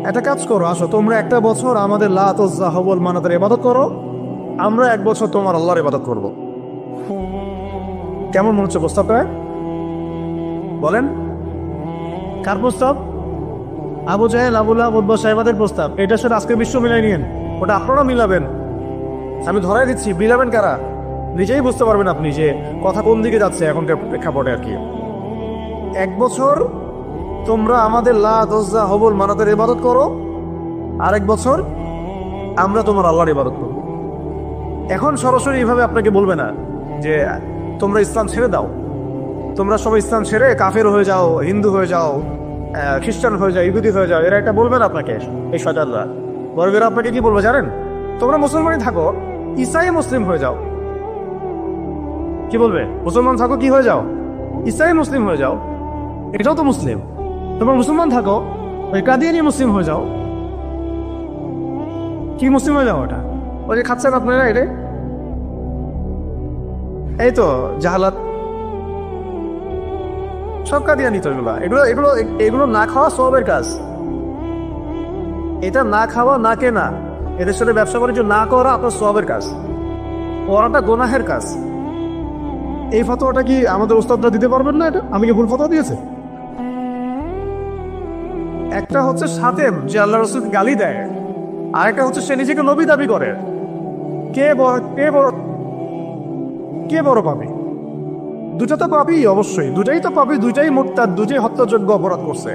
একটা কাজ করো, আসো তোমরা একটা বছর আমাদের লাত উজ্জা হবল মানাতের ইবাদত করো, আমরা এক বছর তোমার আল্লাহর ইবাদত করব। কেমন মনে হচ্ছে প্রস্তাবটা? বলেন, কার প্রস্তাব? আবু জাহেল, আবু লাহাব, উতবা সাহেবাদের প্রস্তাব। এটার সাথে আজকে বিশ্ব মিলাই নিয়েন, ওটা আপনারা মিলাবেন। আমি ধরাই দিচ্ছি, মিলাবেন কারা নিজেই বুঝতে পারবেন আপনি যে কথা কোন দিকে যাচ্ছে এখনকার প্রেক্ষাপটে আর কি। এক বছর তোমরা আমাদের লাত উজ্জা হবল মানাতের ইবাদত করো, আরেক বছর আমরা তোমার আল্লাহর ইবাদত করব। এখন সরাসরি এইভাবে আপনাকে বলবে না যে তোমরা ইসলাম ছেড়ে দাও, তোমরা সবাই ইসলাম ছেড়ে কাফের হয়ে যাও, হিন্দু হয়ে যাও, খ্রিস্টান হয়ে যাও, ইহুদি হয়ে যাও। এরা এটা বলবে না আপনাকে, এই শয়তানরা। বরং এরা আপনাকে কি বলবে জানেন? তোমরা মুসলমানই থাকো, ঈসাই মুসলিম হয়ে যাও। কি বলবে? মুসলমান থাকো, কি হয়ে যাও? ঈসাই মুসলিম হয়ে যাও। এটাও তো মুসলিম। তোমরা মুসলমান থাকো, ওই কাদিয়ানি মুসলিম হয়ে যাও। কি মুসলিম হয়ে যাও? ওটা ওই যে খাচ্ছেন আপনারা, এটা এই তো জাহালাত, সব কাদিয়ানি তো এগুলো এগুলো এগুলো এগুলো না খাওয়া সবের কাজ। এটা না খাওয়া, না কেনা, এদের সাথে ব্যবসা বাণিজ্য না করা আপনার সবের কাজ, ওরাটা গোনাহের কাজ। এই ফতোয়াটা কি আমাদের ওস্তাদরা দিতে পারবেন না? এটা আমি কি ভুল ফতোয়া দিয়েছে? একটা হচ্ছে সাতেম, যে আল্লাহ রাসূলকে গালি দেয়, আর একটা হচ্ছে সে নিজেকে নবী দাবি করে। কে বড় পাপী? দুটা তো পাপী, অবশ্যই দুটাই তো পাপী, দুটাই মুরতাদ, দুটাই হত্যাযোগ্য অপরাধ করছে।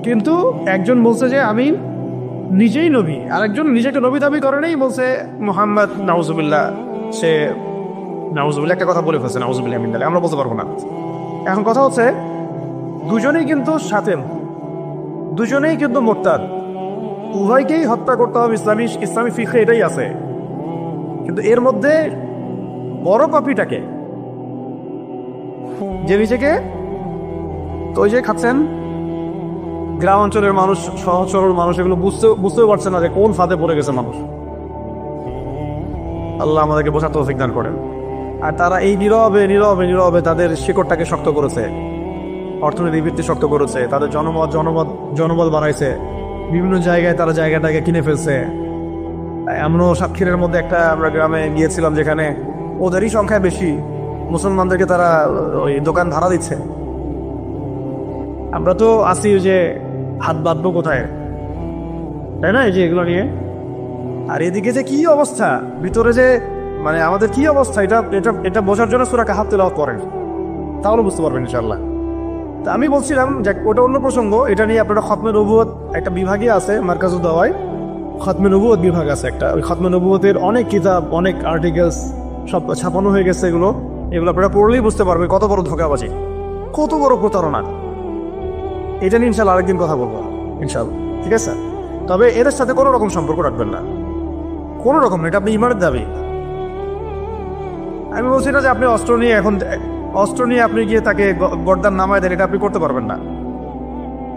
কিন্তু একজন বলছে যে আমি নিজেই নবী, আরেকজন নিজেকে নবী দাবি করে নেই, বলছে মুহাম্মদ নাউজুবিল্লাহ, সে নাউজুবিল্লাহ একটা কথা বলে ফেলছে, নাউজুবিল্লাহ মিন যালিক, আমরা বলতে পারবো না। এখন কথা হচ্ছে দুজনেই কিন্তু সাতেম, দুজনেই কিন্তু মুরতাদ, উভয়কেই হত্যা করতে হবে। ইসলামী ফিকহে এটাই আছে। কিন্তু এর মধ্যে বড় পাপীটাকে, যে নিজেকে, তো ওই যে খাচ্ছেন গ্রাম অঞ্চলের মানুষ, সহজ সরল মানুষ, এগুলো বুঝতেও পারছে না যে কোন ফাঁদে পড়ে গেছে মানুষ। আল্লাহ আমাদেরকে বোঝার তৌফিক দান করেন। আর তারা এই নীরবে নীরবে নীরবে তাদের শিকড়টাকে শক্ত করেছে, অর্থনৈতিক ভিত্তি শক্ত করেছে, তাদের জনবল বাড়াইছে, বিভিন্ন জায়গায় তারা জায়গাটাকে কিনে ফেলছে। এমনও সাতক্ষীরের মধ্যে একটা আমরা গ্রামে গিয়েছিলাম যেখানে ওদেরই সংখ্যা বেশি, মুসলমানদেরকে তারা ওই দোকান ভাড়া দিচ্ছে। আমরা তো আসি যে হাত বাঁধবো কোথায়, তাই না? এই যে এগুলো নিয়ে, আর এদিকে যে কি অবস্থা ভিতরে, যে মানে আমাদের কি অবস্থা, এটা এটা এটা বোঝার জন্য সূরা কাহাফ তেলাওয়াত করেন, তাহলে বুঝতে পারবেন ইনশাআল্লাহ। তা আমি বলছিলাম যে ওটা অন্য প্রসঙ্গ, এটা নিয়ে আপনারা খতমে নবুয়ত একটা বিভাগই আছে, মার্কাজুদ দাওয়ায় খতমে নবুয়ত বিভাগ আছে একটা। ওই খতমে নবুয়তের অনেক কিতাব, অনেক আর্টিকেলস সব ছাপানো হয়ে গেছে। এগুলো আপনারা পড়লেই বুঝতে পারবেন কত বড় ধোঁকাবাজি, কত বড় প্রতারণা। এটা নিয়ে ইনশাল্লাহ আরেকদিন কথা বলবো ইনশাল্লাহ, ঠিক আছে? তবে এদের সাথে কোনো রকম সম্পর্ক রাখবেন না, কোনো রকম না। এটা আপনি ইমানের দাবি। আমি বলছি না যে আপনি অস্ত্র নিয়ে আপনি গিয়ে তাকে গর্দান নামায় দেন, এটা আপনি করতে পারবেন না।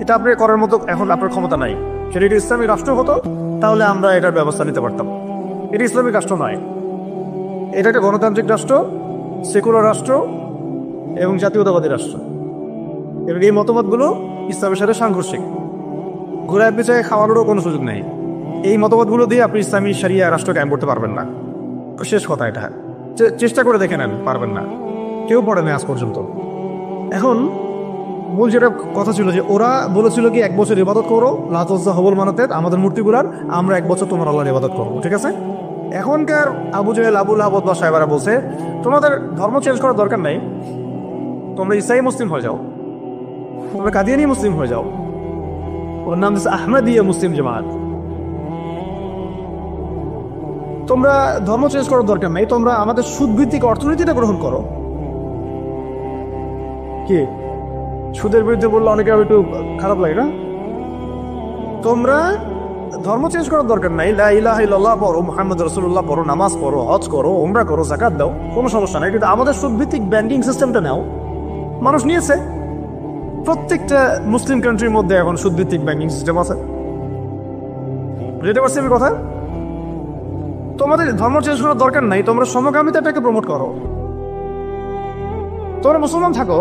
এটা আপনি করার মতো এখন আপনার ক্ষমতা নাই। সেটা যদি ইসলামিক রাষ্ট্র হতো তাহলে আমরা এটার ব্যবস্থা নিতে পারতাম। এটা ইসলামিক রাষ্ট্র নয়, এটা একটা গণতান্ত্রিক রাষ্ট্র, সেকুলার রাষ্ট্র এবং জাতীয়তাবাদী রাষ্ট্র। এবং এই মতবাদগুলো ইসলামের সাথে সাংঘর্ষিক, ঘোরায় পেঁচায় খাওয়ানোরও কোনো সুযোগ নেই। এই মতবাদগুলো দিয়ে আপনি ইসলামী শরিয়া রাষ্ট্র কায়েম করতে পারবেন না। শেষ কথা এটা, চেষ্টা করে দেখে নেন, পারবেন না। কেউ পড়ে না আজ পর্যন্ত। এখন মূল যেটা কথা ছিল যে ওরা বলেছিল কি 1 বছর ইবাদত করো লাত উজ্জা হবল মানাতে আমাদের মূর্তিগুলার, আমরা 1 বছর তোমার আল্লাহর ইবাদত করবো, ঠিক আছে? এখনকার আবু জাহেল আবু লাহাব বা সাহেবারা বলছে তোমাদের ধর্ম চেঞ্জ করার দরকার নাই, তোমরা ইসাই মুসলিম হয়ে যাও, তোমরা কাদিয়ানি মুসলিম হয়ে যাও, ওর নাম দিচ্ছে আহমদিয়া মুসলিম জামাত। তোমরা ধর্ম চেঞ্জ করার দরকার নাই, তোমরা আমাদের সুদ ভিত্তিক অর্থনীতিটা গ্রহণ করো। কি সুদের বিরুদ্ধে বললে অনেকে একটু খারাপ লাগে না? তোমরা ধর্ম চেঞ্জ করার দরকার নাই, লা ইলাহা ইল্লাল্লাহ পড়ো, মুহাম্মদ রাসূলুল্লাহ পড়ো, নামাজ পড়ো, হজ করো, উমরা করো, যাকাত দাও, কোনো সমস্যা নাই, কিন্তু আমাদের সুদ ভিত্তিক ব্যাংকিং সিস্টেমটা নাও। মানুষ নিয়েছে, প্রত্যেকটা মুসলিম কান্ট্রির মধ্যে এখন সুদ ভিত্তিক ব্যাংকিং সিস্টেম আছে। বুঝতে পারছি আমি কথা? তোমাদের ধর্ম চেঞ্জ করার দরকার নাই, তোমরা সমকামিতাটাকে প্রমোট করো। তোমরা মুসলমান থাকো,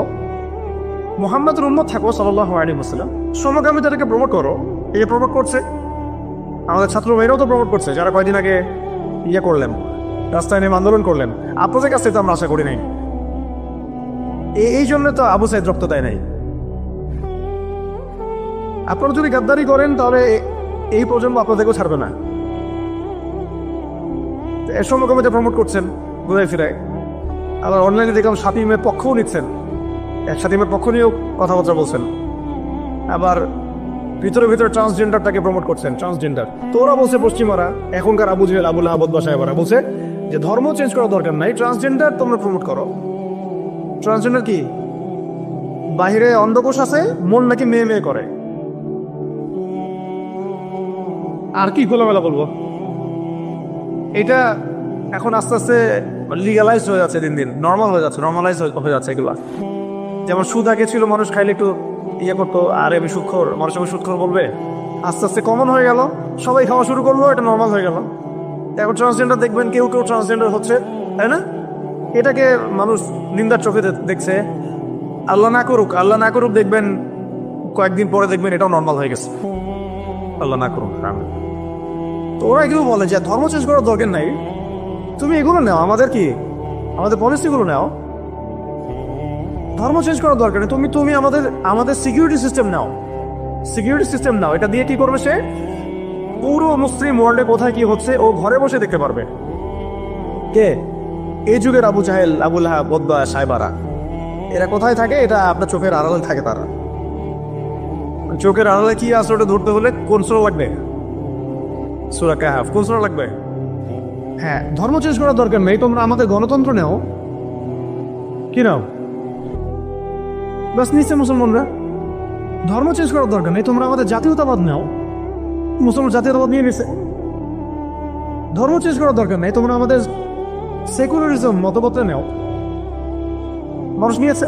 মুহাম্মদের উম্মত থাকো সাল্লাল্লাহু আলাইহি ওয়াসাল্লাম, সমকামিতাটাকে প্রমোট করো। এই প্রমোট করছে আমাদের ছাত্র ভাইরাও তো প্রমোট করছে, যারা কয়দিন আগে করলেন, রাস্তায় নেমে আন্দোলন করলেন। আপনাদের কাছে তো আমরা আশা করি নাই, এই জন্য তো আবু সাইদ রক্ত দেয় নাই। আপনারা যদি গাদ্দারি করেন তাহলে এই প্রজন্ম আপনাদেরকেও ছাড়বে না। সমকামিতা প্রমোট করছেন ঘুরে ফিরে, আবার অনলাইনে দেখলাম শাতিমের পক্ষও নিচ্ছেন, শাতিমের পক্ষ নিয়েও কথাবার্তা বলছেন, আবার ভিতরে ভিতরে ট্রান্সজেন্ডারটাকে প্রমোট করছেন, ট্রান্সজেন্ডার। তো ওরা বলছে পশ্চিমারা, এখনকার আবু জাহেল আবু লাহাব বা সাহেবারা বলছে যে ধর্ম চেঞ্জ করার দরকার নাই, ট্রান্সজেন্ডার তোমরা প্রমোট করো। ট্রান্সজেন্ডার কি? বাহিরে অন্ধকোষ আছে, মন নাকি মেয়ে মেয়ে করে। আর কি খোলামেলা বলবো, এটা এখন আস্তে আস্তে লিগালাইজ হয়ে যাচ্ছে, দিন দিন নর্মাল হয়ে যাচ্ছে, নর্মালাইজ হয়ে যাচ্ছে এগুলা। যেমন সুদ আগে ছিল, মানুষ খাইলে একটু করতো, আর আমি সুদখোর, মানুষ আমি সুদখোর বলবে, আস্তে আস্তে কমন হয়ে গেল, সবাই খাওয়া শুরু করলো, এটা নর্মাল হয়ে গেল। এখন ট্রান্সজেন্ডার দেখবেন কেউ কেউ ট্রান্সজেন্ডার হচ্ছে, তাই না? এটাকে মানুষ নিন্দার চোখে দেখছে। আল্লাহ না করুক, আল্লাহ না করুক, দেখবেন কয়েকদিন পরে দেখবেন এটাও নর্মাল হয়ে গেছে, আল্লাহ না করুক। তো ওরা এগুলো বলে যে ধর্ম চেঞ্জ করার দরকার নাই, তুমি এগুলো নাও, আমাদের কি আমাদের পলিসিগুলো নাও, ধর্ম চেঞ্জ করার দরকার নেই। তুমি আমাদের সিকিউরিটি সিস্টেম নাও, সিকিউরিটি সিস্টেম নাও। এটা দিয়ে কি করবে সে? পুরো মুসলিম ওয়ার্ল্ডে কোথায় কি হচ্ছে ও ঘরে বসে দেখতে পারবে। কে? এই যুগের আবু জাহেল আবু লাহাব উতবা সাহেবারা, এরা কোথায় থাকে? এটা আপনার চোখের আড়ালে থাকে। তারা চোখের আড়ালে কি আছে ওটা ধরতে হলে কোন সূরা লাগবে? সূরা কাহফ। কোন সূরা লাগবে? হ্যাঁ, ধর্ম চেঞ্জ করার দরকার নেই, তোমরা আমাদের গণতন্ত্র নাও। কি নাও? বাস নিচ্ছে মুসলমানরা। ধর্ম চেঞ্জ করার দরকার নেই, তোমরা আমাদের জাতীয়তাবাদ নাও। মুসলমান জাতীয়তাবাদ নিয়ে নিছে। ধর্ম চেঞ্জ করার দরকার নেই, তোমরা আমাদের সেকুলারিজম মতবাদটা নাও। মানুষ নিয়েছে।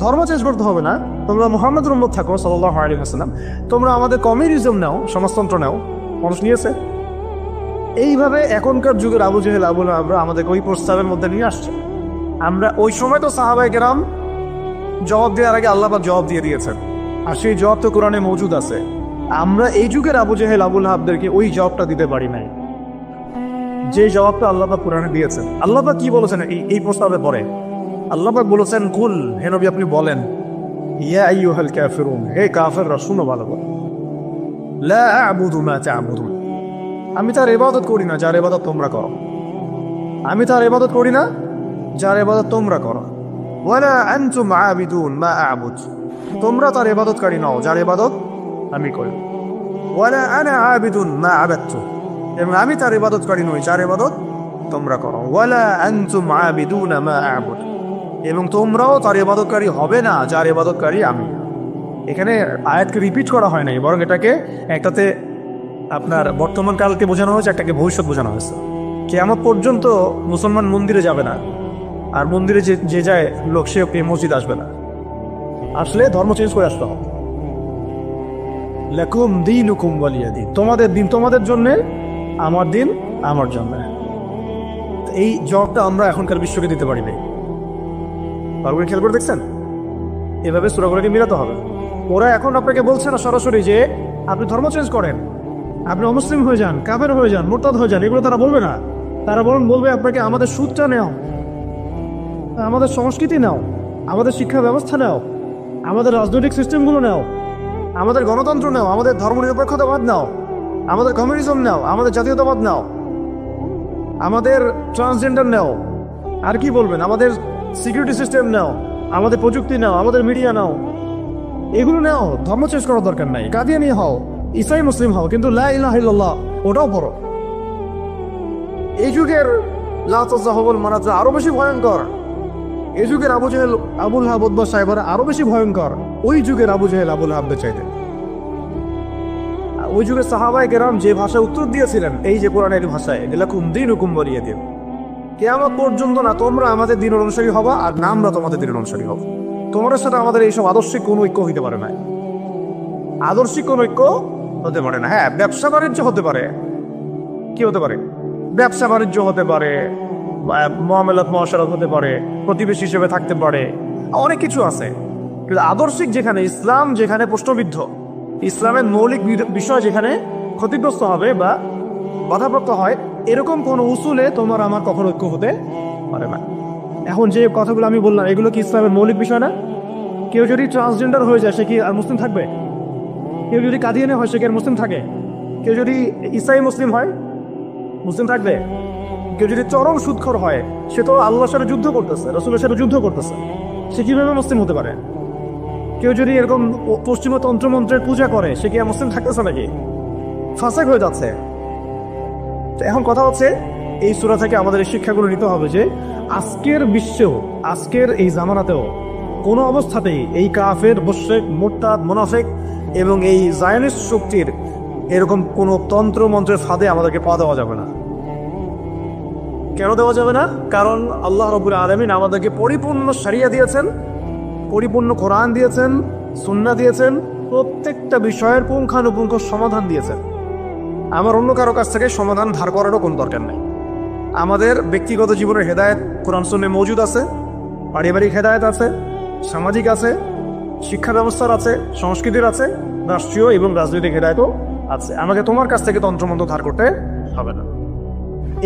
ধর্ম চেঞ্জ করতে হবে না, তোমরা মুহাম্মদের উম্মত থাকো সাল্লাল্লাহু আলাইহি ওয়াসাল্লাম। তোমরা আমাদের কমিউনিজম নাও, সমাজতন্ত্র নাও। মানুষ নিয়েছে। এইভাবে এখনকার যুগের আবু জাহেল আবু লাহাব আমাদেরকে ওই প্রস্তাবের মধ্যে নিয়ে আসছে। আমরা ওই সময় তো সাহাবায়ে কেরাম জবাব দেওয়ার আগে আল্লাহ পাক জবাব দিয়ে দিয়েছেন, আর সেই জবাব তো কোরআনে মজুদ আছে। আমরা এই যুগের আবু জাহেল আবু লাহাবদেরকে ওই জবাবটা দিতে পারি নাই, যে জবাবটা আল্লাহ পাক কোরআনে দিয়েছেন। আল্লাহ পাক কি বলেছেন এই প্রস্তাবের পরে? আল্লাহ পাক বলেছেন, কুল, হে নবী আপনি বলেন, ইয়া আইয়ুহাল কাফিরুন, হে কাফেররা শুনো ভালো করে, লা আ'বুদু মা তা'বুদুন, আমি তার ইবাদত করি না যার ইবাদত তোমরা করো। আমি তার ইবাদত করি না যার ইবাদত তোমরা করো। ওয়ালা আনতুম আবিদুন মা আ'বুদ, তোমরা তার ইবাদতকারী নও যার ইবাদত আমি করি। ওয়ালা আনা আবিদুন মা আবাদতু, এবং আমি তার ইবাদতকারী নই যার ইবাদত তোমরা করো। ওয়ালা আনতুম আবিদুনা মা আ'বুদ, এবং তোমরাও তার ইবাদতকারী হবে না যার ইবাদতকারী আমি। এখানে আয়াতকে রিপিট করা হয় নাই, বরং এটাকে একটাতে আপনার বর্তমান কালকে বোঝানো হয়েছে, একটাকে ভবিষ্যৎ বোঝানো হয়েছে। কিয়ামত পর্যন্ত মুসলমান মন্দিরে যাবে না, আর মন্দিরে যে যায় লোক সে মসজিদ আসবে না। আসলে ধর্ম চেঞ্জ করে আসতে হবে। লাকুম দীনুকুম ওয়ালিয়া দীন, তোমাদের দিন তোমাদের জন্য, আমার দিন আমার জন্য। এই জবটা আমরা এখনকার বিশ্বকে দিতে পারি নাই। পারবেন? খেয়াল করে দেখছেন? এভাবে সূরাগুলোকে মিলাতে হবে। ওরা এখন আপনাকে বলছে না সরাসরি যে আপনি ধর্ম চেঞ্জ করেন, আপনি অমুসলিম হয়ে যান, কাফের হয়ে যান, মুরতাদ হয়ে যান, এগুলো তারা বলবে না। তারা বলবে আপনাকে আমাদের সুদটা নাও, আমাদের সংস্কৃতি নাও, আমাদের শিক্ষা ব্যবস্থা নাও, আমাদের রাজনৈতিক সিস্টেমগুলো নাও, আমাদের গণতন্ত্র নাও, আমাদের ধর্মনিরপেক্ষতাবাদ নাও, আমাদের কমিউনিজম নাও, আমাদের জাতীয়তাবাদ নাও, আমাদের ট্রান্সজেন্ডার নাও, আর কি বলবেন, আমাদের সিকিউরিটি সিস্টেম নাও, আমাদের প্রযুক্তি নাও, আমাদের মিডিয়া নাও, এগুলো নাও। ধর্ম চেঞ্জ করার দরকার নাই। কাদিয়ানি হও, ইসাই মুসলিম হও, কিন্তু লা ইলাহা ইল্লাল্লাহ ওটাও পড়ো। এই যুগের লা তাযাহুল মানাত আরো বেশি ভয়ঙ্কর। এই যুগের আবু জেহেল, আবুল হাব, উতবা সাহেবরা আরো বেশি ভয়ঙ্কর ওই যুগের আবু জেহেল, আবুল হাবদের চাইতে। ওই যুগের সাহাবায়ে কেরাম যে ভাষায় উত্তর দিয়েছিলেন, এই যে কোরআনের ভাষায়, লাকুম দীনুকুম ওয়ালিয়াদিন, কিয়ামত পর্যন্ত না তোমরা আমাদের দ্বীনের অনুসারী হবা, আর না আমরা তোমাদের দ্বীনের অনুসারী হব। তোমাদের সাথে আমাদের এইসব আদর্শিক কোনো ঐক্য হইতে পারে না। আদর্শিক কোন ঐক্য হতে পারে না। হ্যাঁ, ব্যবসা বাণিজ্য হতে পারে। কি হতে পারে? ব্যবসা বাণিজ্য হতে পারে, মুআমালাত মুআশারাত হতে পারে, প্রতিবেশী হিসেবে থাকতে পারে, অনেক কিছু আছে। কিন্তু আদর্শিক যেখানে, ইসলাম যেখানে প্রশ্নবিদ্ধ, ইসলামের মৌলিক বিষয় যেখানে ক্ষতিগ্রস্ত হবে বা বাধাপ্রাপ্ত হয়, এরকম কোন উসুলে তোমার আমার কখনো ঐক্য হতে পারে না। এখন যে কথাগুলো আমি বললাম, এগুলো কি ইসলামের মৌলিক বিষয় না? কেউ যদি ট্রান্সজেন্ডার হয়ে যায়, সে কি আর মুসলিম থাকবে? কেউ যদি কাদিয়ানি হয়, সে কি আর মুসলিম থাকে? কেউ যদি ইসাই মুসলিম হয়, মুসলিম থাকবে? কেউ যদি চরম সুদখোর হয়, সে তো আল্লাহর সাথে যুদ্ধ করতেছে, রাসূলের সাথে যুদ্ধ করতেছে, সে কিভাবে মুসলিম হতে পারে? কেউ যদি এরকম পশ্চিমা তন্ত্রমন্ত্রের পূজা করে, সে কি আর মুসলিম থাকতেছে নাকি? ফাসেক হয়ে যাচ্ছে। তো এখন কথা হচ্ছে, এই সূরা থেকে আমাদের এই শিক্ষাগুলো নিতে হবে যে আজকের বিশ্বেও, আজকের এই জামানাতেও কোনো অবস্থাতেই এই কাফের, মুশরিক, মুরতাদ, মুনাফিক এবং এই জায়নিস্ট শক্তির এরকম কোনো তন্ত্র মন্ত্রের ফাঁদে আমাদেরকে পা দেওয়া যাবে না। কেন দেওয়া যাবে না? কারণ আল্লাহ রাব্বুল আলামিন আমাদেরকে পরিপূর্ণ শরিয়া দিয়েছেন, পরিপূর্ণ কোরআন দিয়েছেন, সুন্নাহ দিয়েছেন, প্রত্যেকটা বিষয়ের পুঙ্খানুপুঙ্খ সমাধান দিয়েছেন। আমার অন্য কারো কাছ থেকে সমাধান ধার করারও কোনো দরকার নেই। আমাদের ব্যক্তিগত জীবনের হেদায়েত কোরআন সুন্নাহে মওজুদ আছে, পারিবারিক হেদায়েত আছে, সামাজিক আছে, শিক্ষা ব্যবস্থার আছে, সংস্কৃতির আছে, রাষ্ট্রীয় এবং রাজনৈতিক হেদায়েতও আছে। আমাকে তোমার কাছ থেকে তন্ত্রমন্ত্র ধার করতে হবে না।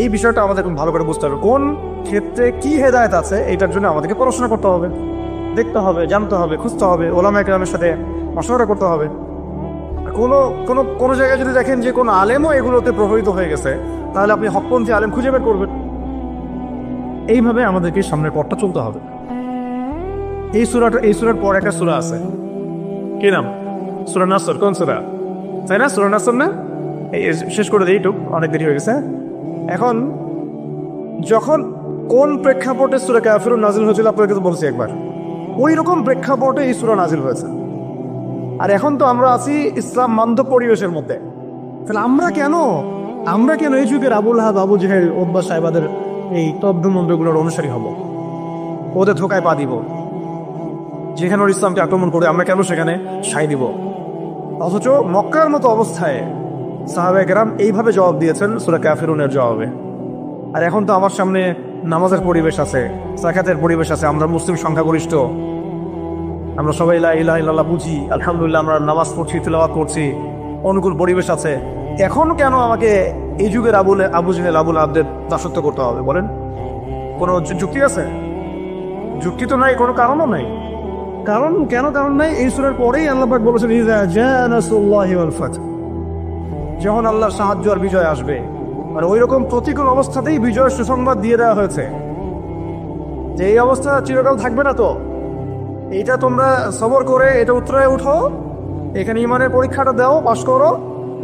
এই বিষয়টা আমাদের খুব ভালো করে বুঝতে হবে। কোন ক্ষেত্রে কি হেদায়েত আছে, এটার জন্য আমাদেরকে পড়াশোনা করতে হবে, দেখতে হবে, জানতে হবে, খুঁজতে হবে, ওলামায়ে কেরামের সাথে মশওয়ারা করতে হবে। কোনো জায়গায় যদি দেখেন যে কোনো আলেমও এগুলোতে প্রভাবিত হয়ে গেছে, তাহলে আপনি হকপন্থী আলেম খুঁজে বের করবেন। এইভাবে আমাদেরকে সামনের পথটা চলতে হবে। এই সূরার পর একটা সূরা আছে, কি নাম? সূরা নাসর। কোন সূরা? তাই না? সূরা নাসর না? এই শেষ করে দিই, টুক অনেক দেরি হয়ে গেছে। এখন যখন কোন প্রেক্ষাপটে সূরা কাফিরুন নাজিল হয়েছিল আপনাকে তো বলছি একবার, ওই রকম প্রেক্ষাপটে এই সূরা নাজিল হয়েছে। আর এখন তো আমরা আছি ইসলাম বান্ধব পরিবেশের মধ্যে। তাহলে আমরা কেন এই যুগের আবুল হাব, আবু জেহেল, উতবা সাহেবাদের এই তন্ত্রমন্ত্রগুলোর অনুসারী হব, ওদের ধোকায় পা দিব? যেখানে ওর ইসলামকে আক্রমণ করে আমরা কেন সেখানে সাই দিব? অথচ মক্কার মতো অবস্থায় সাহাবায়ে কেরাম এইভাবে জবাব দিয়েছেন সূরা কাফিরুনের জবাবে। আর এখন তো আমার সামনে নামাজের পরিবেশ আছে, যাকাতের পরিবেশ আছে, আমরা মুসলিম সংখ্যাগরিষ্ঠ, আমরা সবাই লা ইলাহা ইল্লাল্লাহ বুঝি, আলহামদুলিল্লাহ আমরা নামাজ পড়ছি, তিলাওয়াত করছি, অনুকূল পরিবেশ আছে। এখন কেন আমাকে এই যুগের আবু জেহেল, আবুল হাবদের দাসত্ব করতে হবে বলেন? কোনো যুক্তি আছে? যুক্তি তো নাই, কোনো কারণও নাই। কারণ নাই? এই সূরার পরেই আল্লাহ পাক বলেছেন, ইযা জাআ নাসরুল্লাহি ওয়াল ফাতহ, যখন আল্লাহর সাহায্য আর বিজয় আসবে। আর ওই রকম প্রতিকূল অবস্থাতেই বিজয়ের সুসংবাদ দিয়ে দেওয়া হয়েছে যে এই অবস্থা চিরকাল থাকবে না। তো এইটা তোমরা সবর করে এটা উতরায় উঠো, এখানে ইমানের পরীক্ষাটা দাও, পাস করো।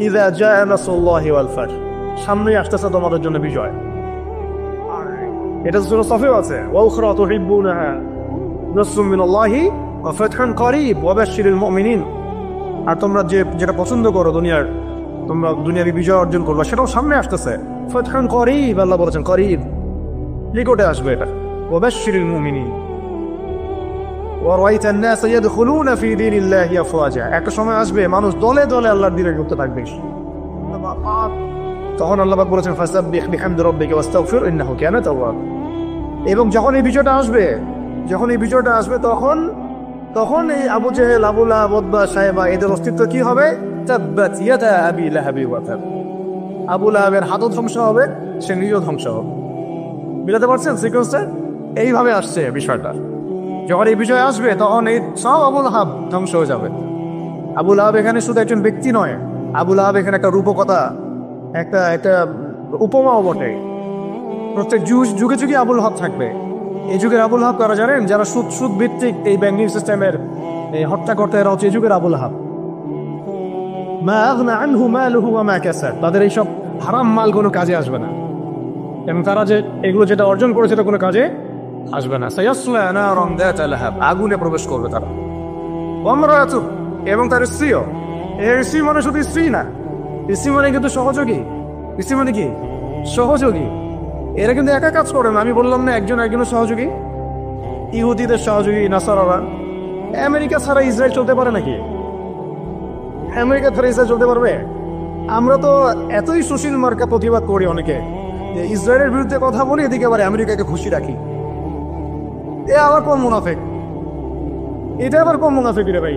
ইযা জাআ নাসরুল্লাহি ওয়াল ফাতহ, সামনেই আসতেছে তোমাদের জন্য বিজয়। আর এটা সূরা সফেও আছে, ওয়া উখরা তুহিব্বুনাহা নাসরুম মিনাল্লাহি ওয়া ফাতহুন করিব ওয়া বাশশিরিল মুমিনিন। আর তোমরা যেটা পছন্দ করো দুনিয়ার, তোমরা দুনিয়াবি বিজয় অর্জন করবা, সেটাও সামনে আসতেছে। ফাতহুন করিব, আল্লাহ বলেছেন করিব, নিকটে আসবে এটা। ওয়া বাশশিরিল মুমিনিন ওয়া রাআইতান নাস ইয়াদখুলুনা ফি দীনিল্লাহি আফওয়াজা, একটা সময় আসবে মানুষ দলে দলে আল্লাহর দ্বীনে ঢুকতে থাকবে। তখন আল্লাহ পাক বলেছেন ফাসাব্বিহ বিহামদি রাব্বিকা ওয়াস্তাগফির ইন্নাহু কানা তাওয়াব। এবং যখন এই বিজয়টা আসবে, তখন এই Abu Jahl, Abu Lahab, Utba সাহেবা এদের অস্তিত্ব কি হবে? তাব্বাত ইয়াদা আবি লাহাবি ওয়া তাব। আবু লাহাবের হাতও ধ্বংস হবে, সে নিজেও ধ্বংস হবে। বুঝতে পারছেন সিকোয়েন্সটা? এইভাবে আসছে বিষয়টা। যখন এই বিষয় আসবে তখন এই সব আবুল আহাব ধ্বংস হয়ে যাবে। আবুল আহাব এখানে শুধু একজন ব্যক্তি নয়, আবুল আহাব এখানে একটা রূপকথা, একটা একটা উপমাও বটে। প্রত্যেক যুগে যুগে আবুল আহাব থাকবে। এই যুগের আবুল আহাব কারা জানেন? যারা সুদ ভিত্তিক এই ব্যাংকিং সিস্টেমের এই হত্যা করতে এরা হচ্ছে এই যুগের আবুল আহাব। মা আগনা আনহু মালুহু ওয়া মা কাসাব, তাদের এইসব হারাম মাল কোনো কাজে আসবে না, এবং তারা যে এগুলো যেটা অর্জন করেছে সেটা কোনো কাজে আসবে না। সায়াসলা নারান যাতা লাহাব, আগুনে প্রবেশ করবে তারা। ওয়া ইমরাতুহু, এবং তার স্ত্রীও। এই স্ত্রী মানে শুধু স্ত্রী না, স্ত্রী মানে কিন্তু সহযোগী। স্ত্রী মানে কি? সহযোগী। এরা কিন্তু একা কাজ করে না। আমি বললাম না একজন একজনের সহযোগী? ইহুদিদের সহযোগী নাসারারা। আমেরিকা ছাড়া ইসরায়েল চলতে পারে নাকি? আমেরিকা ছাড়া ইসরায়েল চলতে পারবে? আমরা তো এতই সুশীল মার্কা প্রতিবাদ করি অনেকে, যে ইসরায়েলের বিরুদ্ধে কথা বলি, এদিকে আবার আমেরিকাকে খুশি রাখি। এ আবার কোন মুনাফিক? এটা আবার কোন মুনাফিক রে ভাই?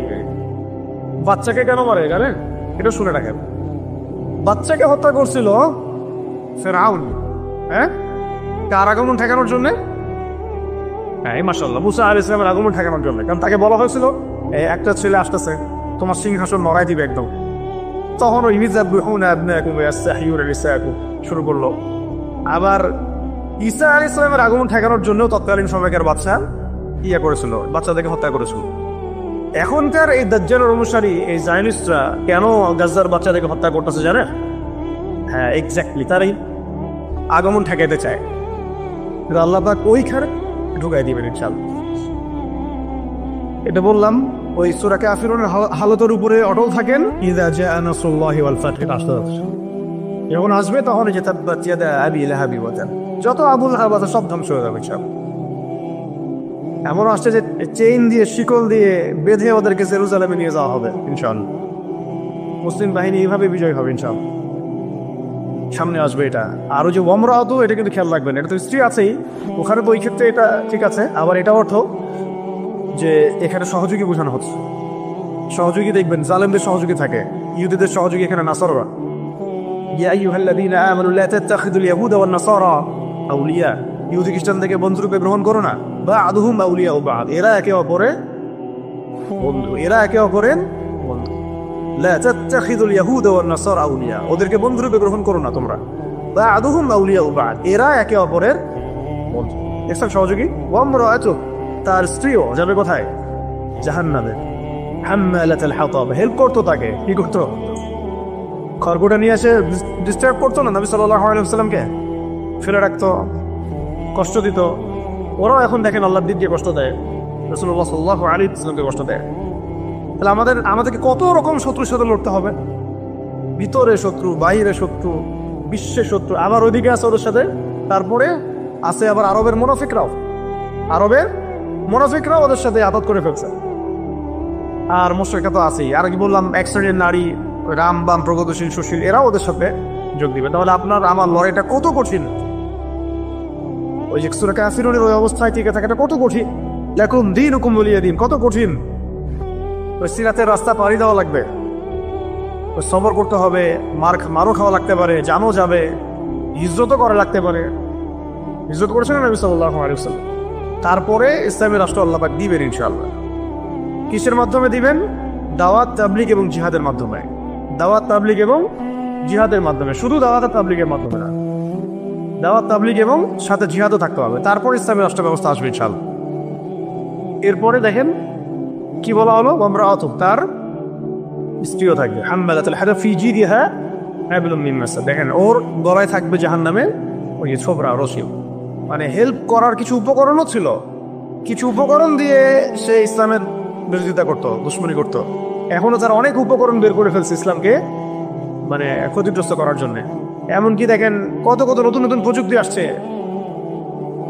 বাচ্চাকে কেন মারে জানেন? এটা শুনে রাখেন। বাচ্চাকে হত্যা করছিল ফেরাউন, হ্যাঁ, কার আগমন ঠেকানোর জন্য? হ্যাঁ, মাশাআল্লাহ, মুসা আলাইহিস সালামের আগমন ঠেকানোর জন্য। কারণ তাকে বলা হয়েছিল একটা ছেলে আসতেছে, তোমার সিংহাসন নড়াই দিবে একদম। তখন ওই শুরু করলো। আবার ঈসা আলাইহিস সালামের আগমন ঠেকানোর জন্য তৎকালীন সময়কার বাদশা ইয়ে করেছিল, বাচ্চাদেরকে হত্যা করেছিল। এখনকার এই দাজ্জালের অনুসারী এই জায়নিস্টরা কেন গাজার বাচ্চাদেরকে হত্যা করতেছে জানেন? হ্যাঁ, এক্স্যাক্টলি, তারাই আগমন ঠেকাইতে চায়। আল্লাহ পাক ওইখানে ঢুকাই দিবেন ইনশাআল্লাহ। এটা বললাম ওই সূরা কাফিরুনের হালতের উপরে অটল থাকেন। ইযা জাআ নাসরুল্লাহি ওয়াল ফাতহ, যখন আসবে তখন যে তাব্বাত ইয়াদা আবি লাহাবি ওয়া তাব, যত আবুল আহাব আছে সব ধ্বংস হয়ে যাবে ইনশাআল্লাহ। এমন আসছে যে চেইন দিয়ে, শিকল দিয়ে বেঁধে ওদেরকে জেরুজালেমে নিয়ে যাওয়া হবে ইনশাআল্লাহ। মুসলিম বাহিনী এইভাবে বিজয় হবে ইনশাআল্লাহ। সামনে আসবে এটা। আর ওই যে ওমরাত, এটা কিন্তু খেয়াল রাখবেন, এটা তো স্ত্রী আছেই ওখানে, তো ওই ক্ষেত্রে এটা ঠিক আছে। আবার এটা অর্থ যে এখানে সহযোগী বোঝানো হচ্ছে। সহযোগী দেখবেন জালেমদের সহযোগী থাকে, ইহুদিদের সহযোগী এখানে নাসাররা। ইয়া আইয়ুহাল্লাযীনা আমানু লা তাত্তাখিযুল ইয়াহুদা ওয়ান নাসারা আউলিয়া, ইহুদি খ্রিস্টানদেরকে বন্ধুরূপে গ্রহণ করো না। বা'দুহুম আউলিয়াউ বা'দ, এরা একে অপরের বন্ধু, এরা একে অপরের বন্ধু। লা তাত্তাখিযুল ইয়াহুদা ওয়ান নাসারা আউলিয়া, ওদেরকে বন্ধুরূপে গ্রহণ করো না তোমরা। বা'দুহুম আউলিয়াউ বা'দ, এরা একে অপরের বন্ধু। দেখছেন সহযোগী? ওয়া ইমরাতুহু, তার স্ত্রীও যাবে কোথায়? জাহান্নামে। হাম্মালাতুল হাতাব, হেল্প করতো তাকে। কি করতো? খড়কুটা নিয়ে এসে ডিস্টার্ব করতো না নবী সাল্লাল্লাহু আলাইহি ওয়াসাল্লামকে, ফেলে রাখতো, কষ্ট দিত। ওরাও এখন দেখেন আল্লাহর দিক দিয়ে কষ্ট দেয়, রাসূলুল্লাহ সাল্লাল্লাহু আলাইহি ওয়াসাল্লামকে কষ্ট দেয়। তাহলে আমাদেরকে কত রকম শত্রুর সাথে লড়তে হবে। ভিতরে শত্রু, বাইরে শত্রু, বিশ্বের শত্রু, আবার ওইদিকে আছে ওদের সাথে। তারপরে আছে আবার আরবের মুনাফিকরাও ওদের সাথে আঘাত করে ফেলছে। আর মুশরিকরা তো আছেই। আর কি বললাম, এক শ্রেণীর নারী, রাম বাম প্রগতিশীল সুশীল, এরাও ওদের সাথে যোগ দিবে। তাহলে আপনার আমার লড়াইটা কত কঠিন। ওই যে সূরা কাফিরুনের ওই অবস্থায় টিকে থাকাটা কত কঠিন। লাকুম দীনুকুম ওয়ালিয়া দীন, কত কঠিন। ওই সিরাতের রাস্তা পাড়ি দেওয়া লাগবে, ওই সবর করতে হবে, মারও খাওয়া লাগতে পারে, জানও যাবে, হিজরতও করা লাগতে পারে। হিজরত করেছেন নবী সাল্লাল্লাহু আলাইহি ওয়াসাল্লাম। তারপরে ইসলামী রাষ্ট্র আল্লাহ পাক দিবেন ইনশাআল্লাহ। কিসের মাধ্যমে দিবেন? দাওয়াত, তাবলীগ এবং জিহাদের মাধ্যমে। দাওয়াত, তাবলীগ এবং জিহাদের মাধ্যমে, শুধু দাওয়াত আর তাবলীগের মাধ্যমে না, দাওয়াত, তাবলীগ এবং সাথে জিহাদও থাকতে হবে। তারপর ইসলামী রাষ্ট্র ব্যবস্থা আসবে ইনশাআল্লাহ। এরপরে দেখেন কি বলা হলো? ওমরাতুহু, তার স্ত্রীও থাকবে। হাম্মালাতুল হাতাব ফি জিদিহা হাবলুম মিন মাসাদ, দেখেন ওর গলায় থাকবে জাহান্নামে ওই ছোবরা, রশি। মানে হেল্প করার কিছু উপকরণও ছিল, কিছু উপকরণ দিয়ে সে ইসলামের বিরোধিতা করতো, দুশ্মনী করতো। এখনো তারা অনেক উপকরণ বের করে ফেলছে ইসলামকে মানে ক্ষতিগ্রস্ত করার জন্য। এমনকি দেখেন কত কত নতুন নতুন প্রযুক্তি আসছে,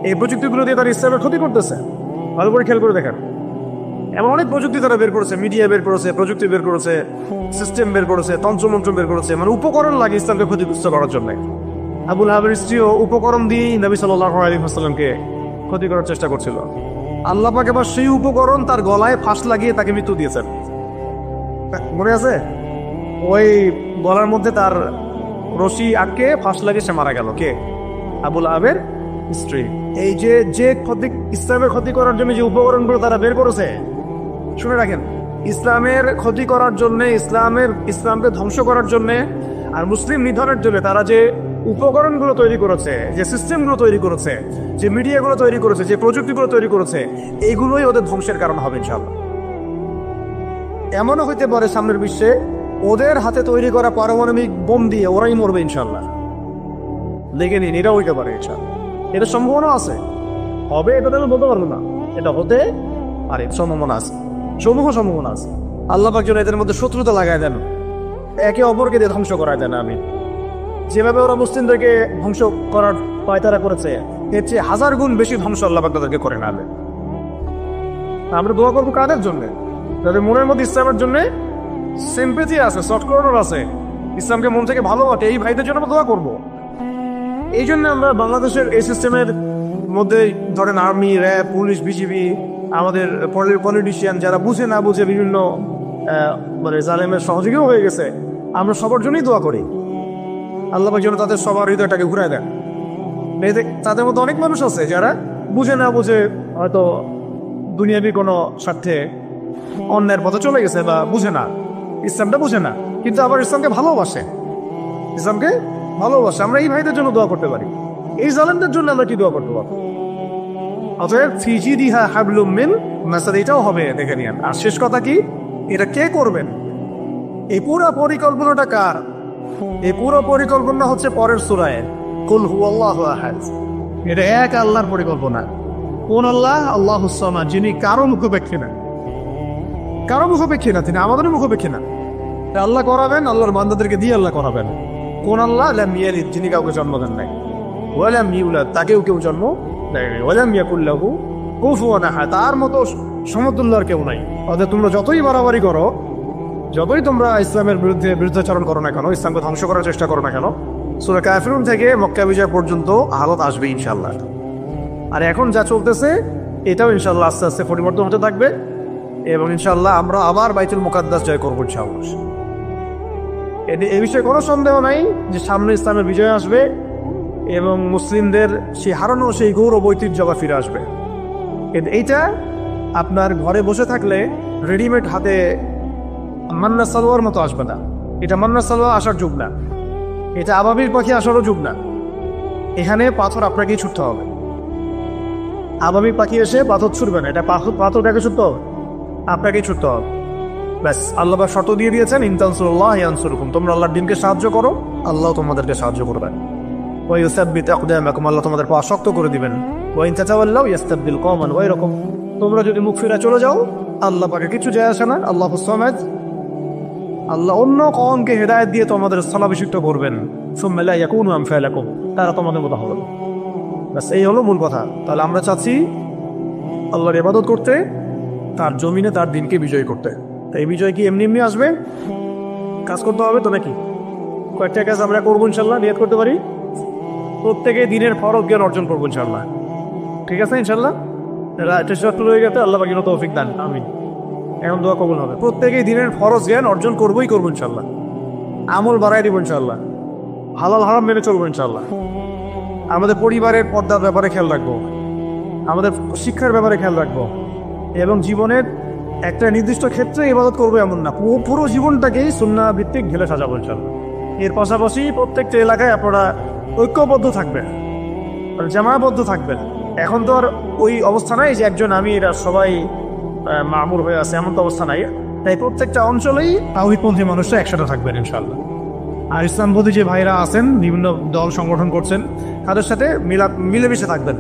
এই প্রযুক্তিগুলো দিয়ে তারা ইসলামের ক্ষতি করতেছে। ভালো করে খেয়াল করে দেখেন, এমন অনেক প্রযুক্তি তারা বের করেছে, মিডিয়া বের করেছে, প্রযুক্তি বের করেছে, সিস্টেম বের করেছে, তন্ত্রমন্ত্র বের করেছে, মানে উপকরণ লাগে ইসলামকে ক্ষতিগ্রস্ত করার জন্য। আবুল আহাবের স্ত্রীও উপকরণ দিয়েই নবী সাল্লাল্লাহু আলাইহি ওয়াসাল্লামকে ক্ষতি করার চেষ্টা করছিল। আল্লাহ পাক এবার সেই উপকরণ তার গলায় ফাঁস লাগিয়ে তাকে মৃত্যু দিয়েছেন। মনে আছে? ওই গলার মধ্যে তার রশি আটকে ফাঁস লাগিয়ে সে মারা গেল। কে? আবুল আহাবের স্ত্রী। এই যে যে ক্ষতি, ইসলামের ক্ষতি করার জন্য যে উপকরণগুলো তারা বের করেছে, শুনে রাখেন, ইসলামের ক্ষতি করার জন্য, ইসলামকে ধ্বংস করার জন্য আর মুসলিম নিধনের জন্য তারা যে উপকরণগুলো তৈরি করেছে, যে সিস্টেমগুলো তৈরি করেছে, যে মিডিয়াগুলো তৈরি করেছে, যে প্রযুক্তিগুলো তৈরি করেছে, এইগুলোই ওদের ধ্বংসের কারণ হবে ইনশাআল্লাহ। এমনও হইতে পারে সামনের বিশ্বে ওদের হাতে তৈরি করা পারমাণবিক বোম দিয়ে ওরাই মরবে ইনশাআল্লাহ। দেখে নিন, এটা হইতে পারে ইনশাআল্লাহ। এটা সম্ভাবনা আছে, হবে এটা তো বলতে পারবো না, এটা হতে পারে, সম্ভাবনা আছে, সম্ভাবনা আছে। আল্লাহ পাক যেন এদের মধ্যে শত্রুতা লাগায় দেন, একে অপরকে দিয়ে ধ্বংস করায় দেন। আমি যেভাবে ওরা মুসলিমদেরকে ধ্বংস করার পায়তারা করেছে, এর চেয়ে 1000 গুণ বেশি ধ্বংস আল্লাহ পাক তাদেরকে করে না। আমরা দোয়া করবো কাদের জন্য? যাদের মনের মধ্যে ইসলামের জন্য সিম্পেথি আছে, সফট কর্নার আছে, ইসলামকে মন থেকে ভালোবাসে, এই ভাইদের জন্য আমরা দোয়া করবো। এই জন্য আমরা বাংলাদেশের এই সিস্টেমের মধ্যে ধরেন আর্মি, র্যাব, পুলিশ, বিজিবি, আমাদের পলিটিশিয়ান যারা বুঝে না বুঝে বিভিন্ন মানে জালেমের সহযোগীও হয়ে গেছে, আমরা সবার জন্যই দোয়া করি আল্লাহ পাক যেন তাদের সবার হৃদয়টাকে ঘুরায় দেন। তাদের মধ্যে অনেক মানুষ আছে যারা বুঝে না বুঝে হয়তো দুনিয়াবি কোনো স্বার্থে অন্যের পথে চলে গেছে, বা বুঝে না, ইসলামটা বুঝে না, কিন্তু আবার ইসলামকে ভালোবাসে, আমরা এই ভাইদের জন্য দোয়া করতে পারি। এই জালেমদের জন্য আমরা কি দোয়া করতে পারবো? অতএব ফিজি দিহা হাবলুম মিন মাসাদ, এটাও হবে, দেখে নিন। আর শেষ কথা কি, এটা কে করবেন? এই পুরো পরিকল্পনাটা কার? এই পুরো পরিকল্পনা হচ্ছে পরের সূরায় কুল হুয়াল্লাহু আহাদ। এটা এক আল্লাহর পরিকল্পনা। কোন আল্লাহ? আল্লাহুস সামাদ, যিনি কারো মুখাপেক্ষী না, তিনি আমাদের মুখাপেক্ষী না। আল্লাহ করাবেন, আল্লাহর বান্দাদেরকে দিয়ে আল্লাহ করাবেন। কোন আল্লাহ? লাম ইয়ালিদ, যিনি কাউকে জন্ম দেন নাই, ওয়া লাম ইউলাদ, তাকেও কেউ জন্ম দেয় নাই, ওয়া লাম ইয়াকুল লাহু কুফুয়ান আহাদ, তার মতো সমতুল্য আর কেউ নাই। অর্থাৎ তোমরা যতই বাড়াবাড়ি করো, যতই তোমরা ইসলামের বিরুদ্ধাচরণ করো না কেন, ইসলামকে ধ্বংস করার চেষ্টা করো না কেন, সূরা কাফিরুন থেকে মক্কা বিজয় পর্যন্ত হালত আসবে ইনশাআল্লাহ। আর এখন যা চলতেছে এটাও ইনশাআল্লাহ আস্তে আস্তে পরিবর্তন হতে থাকবে, এবং ইনশাআল্লাহ আমরা আবার বাইতুল মুকাদ্দাস জয় করবো ইনশাআল্লাহ। এ বিষয়ে কোনো সন্দেহ নাই যে সামনে ইসলামের বিজয় আসবে এবং মুসলিমদের সেই হারানো সেই গৌরব ঐতিহ্য আবার ফিরে আসবে। এইটা আপনার ঘরে বসে থাকলে রেডিমেড হাতে মান্না সালোয়ার মতো আসবে না। এটা মান্না সালোয়ার আসার যুগ না, এটা আবাবির পাখি আসারও যুগ না। এখানে পাথর আপনাকেই ছুটতে হবে। আবাবির পাখি এসে পাথর ছুটবে না, এটা পাথরটাকে ছুটতে হবে, আপনাকেই ছুটতে হবে। ব্যাস, আল্লাহ শর্ত দিয়ে দিয়েছেন, ইন তানসুরুল্লাহ ইয়ানসুরকুম, তোমরা আল্লাহর দিনকে সাহায্য করো, আল্লাহ তোমাদেরকে সাহায্য করবেন। ওয়া ইউসাব্বিত আকদামাকুম, আল্লাহ তোমাদের পা শক্ত করে দিবেন। ওয়া ইন তাতাওয়াল্লাউ ইস্তাবদিল কওমান, ওই রকম তোমরা যদি মুখ ফিরে চলে যাও, আল্লাহ পাকে কিছু যায় আসে না। আল্লাহুস সামাদ, আল্লাহ অন্য কওমকে হেদায়েত দিয়ে তোমাদের স্থলাভিষিক্ত করবেন। সুম্মা লা ইয়াকুনু আমসালাকুম, তারা তোমাদের মতো হবে। ব্যাস, এই হলো মূল কথা। তাহলে আমরা চাচ্ছি আল্লাহর ইবাদত করতে, তার জমিনে তার দিনকে বিজয় করতে। এই বিজয় কি এমনি এমনি আসবে? কাজ করতে হবে তো নাকি? কয়েকটা কাজ আমরা করবো ইনশাল্লাহ, নিয়ত করতে পারি। প্রত্যেকে দিনের ফরজ জ্ঞান অর্জন করবো ইনশাল্লাহ, ঠিক আছে ইনশাল্লাহ। হয়ে গেছে, আল্লাহ বাকি তৌফিক দান, আমিন। এখন দোয়া কবুল হবে। প্রত্যেকেই দিনের ফরজ জ্ঞান অর্জন করবোই করবো ইনশাল্লাহ, আমল বাড়াই দিব ইনশাল্লাহ, হালাল হারাম মেনে চলবো ইনশাল্লাহ। আমাদের পরিবারের পর্দার ব্যাপারে খেয়াল রাখবো, আমাদের শিক্ষার ব্যাপারে খেয়াল রাখবো, এবং জীবনের একটা নির্দিষ্ট ক্ষেত্রে ইবাদত করবো এমন না, পুরো জীবনটাকেই সুন্নাহ ভিত্তিক ঢেলে সাজাবো ইনশাল্লাহ। এর পাশাপাশি প্রত্যেকটা এলাকায় আপনারা ঐক্যবদ্ধ থাকবেন, জামায়াবদ্ধ থাকবেন। এখন তো আর ওই অবস্থা নাই যে একজন আমি, এরা সবাই মামুর হয়ে আছে, এমন তো অবস্থা নাই। তাই প্রত্যেকটা অঞ্চলেই তাওহীদপন্থী মানুষরা একসাথে থাকবেন ইনশাল্লাহ। আর ইসলামপন্থী যে ভাইরা আছেন, বিভিন্ন দল সংগঠন করছেন, তাদের সাথে মিলেমিশে থাকবেন।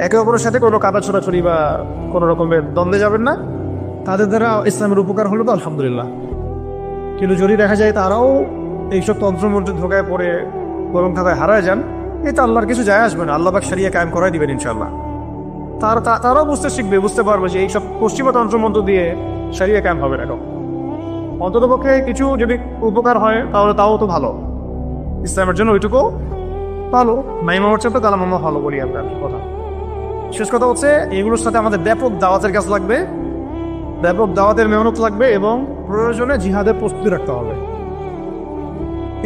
একে অপরের সাথে কোনো কাদা ছোড়াছড়ি বা কোনো রকমের দ্বন্দ্বে যাবেন না। তাদের দ্বারা ইসলামের উপকার হলো তো আলহামদুলিল্লাহ, কিন্তু যদি দেখা যায় তারাও এইসব তন্ত্রমন্ত্রে ধোকায় পড়ে গরম থাকায় হারায় যান, এটা আল্লাহর কিছু যায় আসবে না। আল্লাহ পাক শরিয়া কায়েম করাই দিবেন ইনশাআল্লাহ। তারাও বুঝতে পারবে যে এইসব পশ্চিমা তন্ত্রমন্ত্র দিয়ে শরিয়া কায়েম হবে না। অন্ততপক্ষে কিছু যদি উপকার হয় তাহলে তাও তো ভালো, ইসলামের জন্য ওইটুকু ভালো। মাইমা হচ্ছে তো তাহলে মামা ভালো বলি আমরা কথা। শেষ কথা হচ্ছে, এগুলোর সাথে আমাদের ব্যাপক দাওয়াতের কাজ লাগবে, ব্যাপক দাওয়াতের মেহনত লাগবে, এবং প্রয়োজনে জিহাদের প্রস্তুতি রাখতে হবে।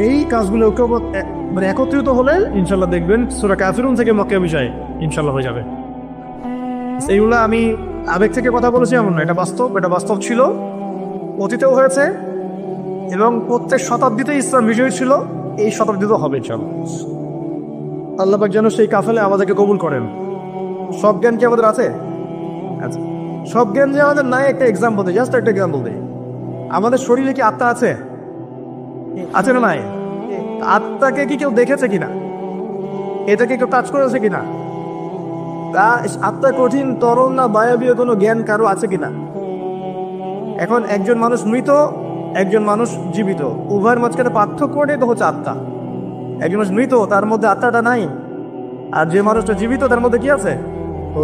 এই কাজগুলো মানে একত্রিত হলে ইনশাল্লাহ দেখবেন সূরা কাফিরুন থেকে মক্কা বিষয় ইনশাল্লাহ হয়ে যাবে। এইগুলো আমি আবেগ থেকে কথা বলেছি এমন না, এটা বাস্তব ছিল, অতীতেও হয়েছে এবং প্রত্যেক শতাব্দীতে ইসলাম বিজয়ী ছিল, এই শতাব্দীতেও হবে ইনশাল্লাহ। আল্লাহ পাক যেন সেই কাফেলে আমাদেরকে কবুল করেন। সব জ্ঞান কি আমাদের আছে? আচ্ছা, সব জ্ঞান যে আমাদের নাই, একটা এক্সাম্পল দিই, জাস্ট একটা এক্সাম্পল দিই। আমাদের শরীরে কি আত্মা আছে? আছে না নাই? আত্মাকে কি কেউ দেখেছে কিনা? এটাকে কেউ টাচ করেছে কিনা? তা আত্মা কঠিন, তরল না বায়বীয় কোনো জ্ঞান কারো আছে কিনা? এখন একজন মানুষ মৃত, একজন মানুষ জীবিত, উভয়ের মাঝখানে পার্থক্যটাই তো হচ্ছে আত্মা। একজন মানুষ মৃত, তার মধ্যে আত্মাটা নাই, আর যে মানুষটা জীবিত তার মধ্যে কি আছে?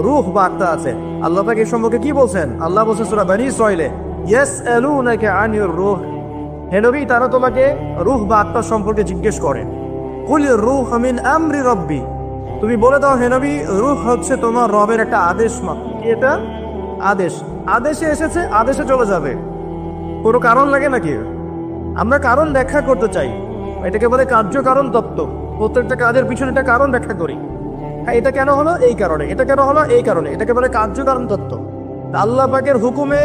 রূহ বা আত্মা আছে। আল্লাহ পাক এই সম্পর্কে কি বলছেন? আল্লাহ বলছেন সূরা বনী ইসরাঈলে, ইয়াসআলুনাকা আনির রূহ, হে নবী তারা তোমাকে রূহ বা আত্মা সম্পর্কে জিজ্ঞেস করে। কুলির রূহ মিন আমরি রব্বি, তুমি বলে দাও হে নবী, রূহ হচ্ছে তোমার রবের একটা আদেশ মাত্র। কি এটা? আদেশ। আদেশে এসেছে, আদেশে চলে যাবে, কোনো কারণ লাগে নাকি? আমরা কারণ ব্যাখ্যা করতে চাই, এটাকে বলে কার্যকারণ তত্ত্ব। প্রত্যেকটা কাজের পিছনে একটা কারণ ব্যাখ্যা করি। হ্যাঁ, এটা কেন হলো এই কারণে, এটা কেন হলো এই কারণে, এটাকে বলে কার্যকারণ তত্ত্ব। আল্লাহ পাকের হুকুমে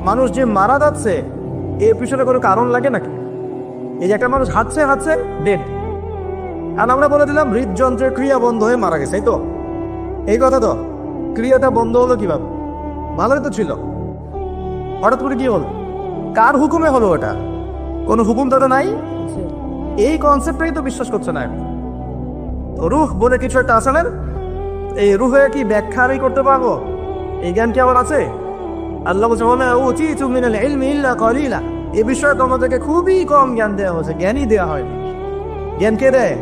মানুষ যে মারা যাচ্ছে, এর পিছনে কোনো কারণ লাগে নাকি? এই যে একটা মানুষ হাঁটছে ডেড, আর আমরা বলে দিলাম হৃদযন্ত্রের ক্রিয়া বন্ধ হয়ে মারা গেছে, এই তো এই কথা। তো ক্রিয়াটা বন্ধ হলো কিভাবে? ভালোই তো ছিল, হঠাৎ করে কি হলো? কার হুকুমে হলো? ওটা কোনো হুকুম তো নাই, এই কনসেপ্টটাই তো বিশ্বাস করছে না। রূহ বলে কিছু একটা আছে না, এই রূহে কি ব্যাখ্যা আমি করতে পারবো? এই জ্ঞান কি আমার আছে? আল্লাহ বলছে উতীতু মিনাল ইলমি ইল্লা কলিলা, এই বিষয়ে তোমাদেরকে খুবই কম জ্ঞান দেওয়া হয়েছে, জ্ঞানই দেওয়া হয়। জ্ঞান কে দেয়?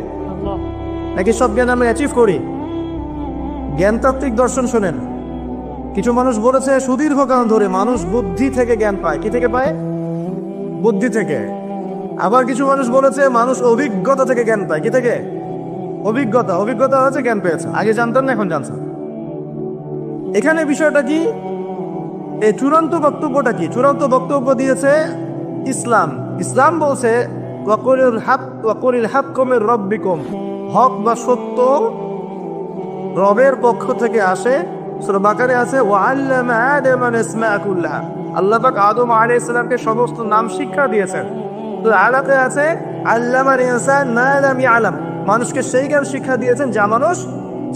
নাকি সব জ্ঞান আমরা অ্যাচিভ করি? জ্ঞানতাত্ত্বিক দর্শন শোনেন, কিছু মানুষ বলেছে সুদীর্ঘকাল ধরে মানুষ বুদ্ধি থেকে জ্ঞান পায়। কি থেকে পায়? বুদ্ধি থেকে। আবার কিছু মানুষ বলেছে মানুষ অভিজ্ঞতা থেকে জ্ঞান পায়। কি থেকে? অভিজ্ঞতা হচ্ছে জ্ঞান পেয়েছে, আগে জানতেন না, এখন জানছেন। এখানে বিষয়টা কি? এই চূড়ান্ত বক্তব্যটা কি? চূড়ান্ত বক্তব্য দিয়েছে ইসলাম। ইসলাম বলছে ওয়াকুলিল হাক্কু মির রাব্বিকুম, হক বা সত্য রবের পক্ষ থেকে আসে। সূরা বাকারে আছে ওয়াআল্লামা আদামা আসমাআ কুল্লাহা, আল্লাহ পাক আদম আলাইহিস সালামকে সমস্ত নাম শিক্ষা দিয়েছেন। তো আলাতে আছে আল্লামাল ইনসান মা লাম ইয়ালাম, মানুষকে সেই জ্ঞান শিক্ষা দিয়েছেন যা মানুষ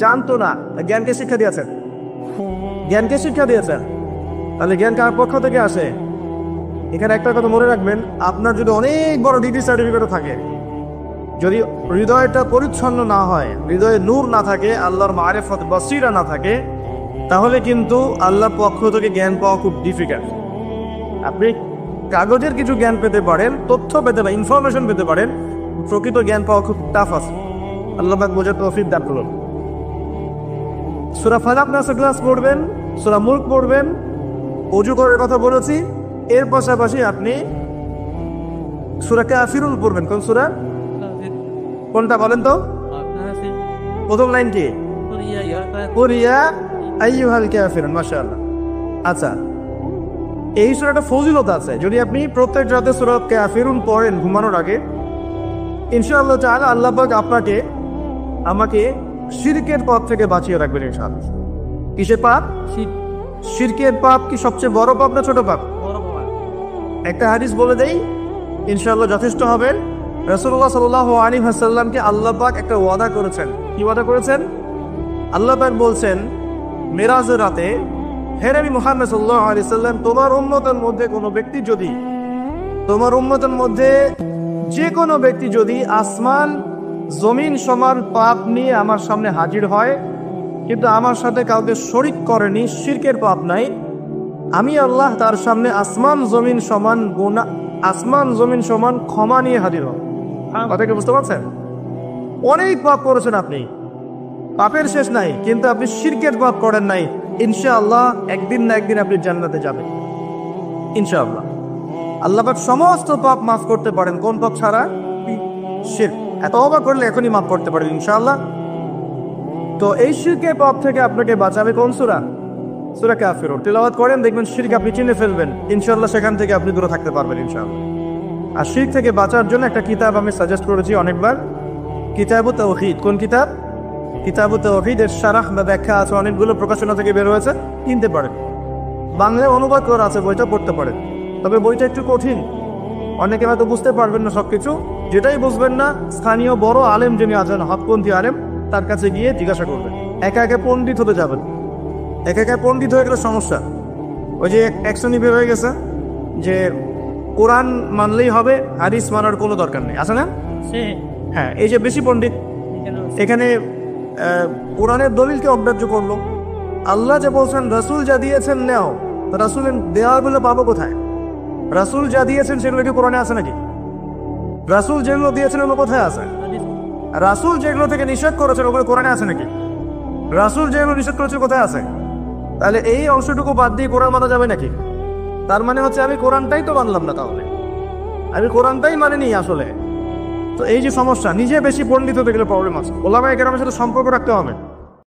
জানতো না। জ্ঞানকে শিক্ষা দিয়েছেন, জ্ঞানকে শিক্ষা দিয়েছেন। তাহলে জ্ঞান কার পক্ষ থেকে আসে? এখানে একটা কথা মনে রাখবেন, আপনার যদি অনেক বড় ডিগ্রি সার্টিফিকেটও থাকে, যদি হৃদয়টা পরিচ্ছন্ন না হয়, হৃদয়ে নূর না থাকে, আল্লাহর মারিফত বসিরা না থাকে, তাহলে কিন্তু আল্লাহর পক্ষ থেকে জ্ঞান পাওয়া খুব ডিফিকাল্ট। আপনি কাগজের কিছু জ্ঞান পেতে পারেন, তথ্য পেতে পারেন, ইনফরমেশন পেতে পারেন, প্রকৃত জ্ঞান পাওয়া খুব টাফ আছে। আল্লাহ পাক বোঝার তৌফিক দান করুন। সূরা ফালাক নাস ক্লাস পড়বেন, সূরা মুলক পড়বেন, ওযু করার কথা বলেছি। এর পাশাপাশি আপনি সূরা কাফিরুন পড়বেন। কোন সূরা? কোনটা বলেন তো? প্রথম লাইন কি? কুরিয়া আইয়ুহাল কাফিরুন। মাশাআল্লাহ। আচ্ছা, এই সূরাটা ফজিলত আছে। যদি আপনি প্রত্যেক রাতে সূরা কাফিরুন পড়েন ঘুমানোর আগে, ইনশাআল্লাহ তাআলা আল্লাহ পাক আপনাকে আমাকে শিরকের পাপ থেকে বাঁচিয়ে রাখবেন ইনশাআল্লাহ। কিসের পাপ? শিরকের পাপ কি সবচেয়ে বড় পাপ না ছোট পাপ? একটা হাদিস বলে দেই, ইনশাআল্লাহ যথেষ্ট হবে। রাসূলুল্লাহ সাল্লাল্লাহু আলাইহি ওয়াসাল্লামকে আল্লাহ পাক একটা ওয়াদা করেছেন। কি ওয়াদা করেছেন? আল্লাহ পাক বলছেন মেরাজের রাতে, হে নবী মুহাম্মদ সাল্লাল্লাহু আলাইহি ওয়াসাল্লাম, তোমার উম্মতের মধ্যে কোনো ব্যক্তি যদি, তোমার উম্মতের মধ্যে যে কোনো ব্যক্তি যদি আসমান জমিন সমান পাপ নিয়ে আমার সামনে হাজির হয়, কিন্তু আমার সাথে কাউকে শরীক করেনি, শিরকের পাপ নাই, আমি আল্লাহ তার সামনে আসমান জমিন সমান গুনাহ, আসমান জমিন সমান ক্ষমা নিয়ে হাজির হব। কথা কি বুঝতে পারছেন? অনেক পাপ করেছেন আপনি, পাপের শেষ নাই, কিন্তু আপনি শিরকের পাপ করেন নাই। ইনশাআল্লাহ একদিন না একদিন আপনি জান্নাতে যাবেন ইনশাআল্লাহ। আল্লাহ পাক সমস্ত পাপ মাফ করতে পারেন, কোন পাপ ছাড়া? শিরক। এত অবাক করলে এখনই মাফ করতে পারেন ইনশাআল্লাহ। তো এই শিরকের পাপ থেকে আপনাকে বাঁচাবে কোন সূরা? সূরা কাফিরুন। তিলাওয়াত করেন, দেখবেন শিরক আপনি চিনে ফেলবেন ইনশাআল্লাহ, সেখান থেকে আপনি দূরে থাকতে পারবেন ইনশাআল্লাহ। আর শিরক থেকে বাঁচার জন্য একটা কিতাব আমি সাজেস্ট করেছি অনেকবার, কিতাবুত তাওহীদ। কোন কিতাব? কিতাবুত তাওহীদ এর শারাহ বা ব্যাখ্যা আছে, অনেকগুলো প্রকাশনা থেকে বের হয়েছে, কিনতে পারেন। বাংলায় অনুবাদ করা আছে, বইটা পড়তে পারেন। তবে বইটা একটু কঠিন, অনেকে হয়তো বুঝতে পারবেন না সবকিছু। যেটাই বুঝবেন না, স্থানীয় বড় আলেম যিনি আছেন, হকপন্থী আলেম, তার কাছে গিয়ে জিজ্ঞাসা করবেন। একা একা পণ্ডিত হতে যাবেন, একা একা পণ্ডিত হয়ে গেলে সমস্যা। ওই যে এক শ্রেণী বের হয়ে গেছে যে কোরআন মানলেই হবে, হাদিস মানার কোনো দরকার নেই, আছে না? হ্যাঁ, এই যে বেশি পণ্ডিত এখানে কোরআনের দলিলকে অগ্রাহ্য করলো। আল্লাহ যে বলছেন রাসূল যা দিয়েছেন নেও, রাসূলের দেওয়াগুলো পাবো কোথায়? রাসূল যা দিয়েছেন সেগুলো কি কোরআনে আছে নাকি? রাসূল যেগুলো দিয়েছেন ওগুলো কোথায় আছে? রাসূল যেগুলো থেকে নিষেধ করেছেন ওগুলো কোরআনে আছে নাকি? রাসূল যেগুলো নিষেধ করেছেন কোথায় আছে? তাহলে এই অংশটুকু বাদ দিয়ে কোরআন মানা যাবে নাকি? তার মানে হচ্ছে আমি কোরআনটাই তো মানলাম না, তাহলে আমি কোরআনটাই মানিনি আসলে। তো এই যে সমস্যা, নিজে বেশি পণ্ডিত হতে গেলে প্রবলেম আছে। ওলামায়ে কেরামের সাথে সম্পর্ক রাখতে হবে।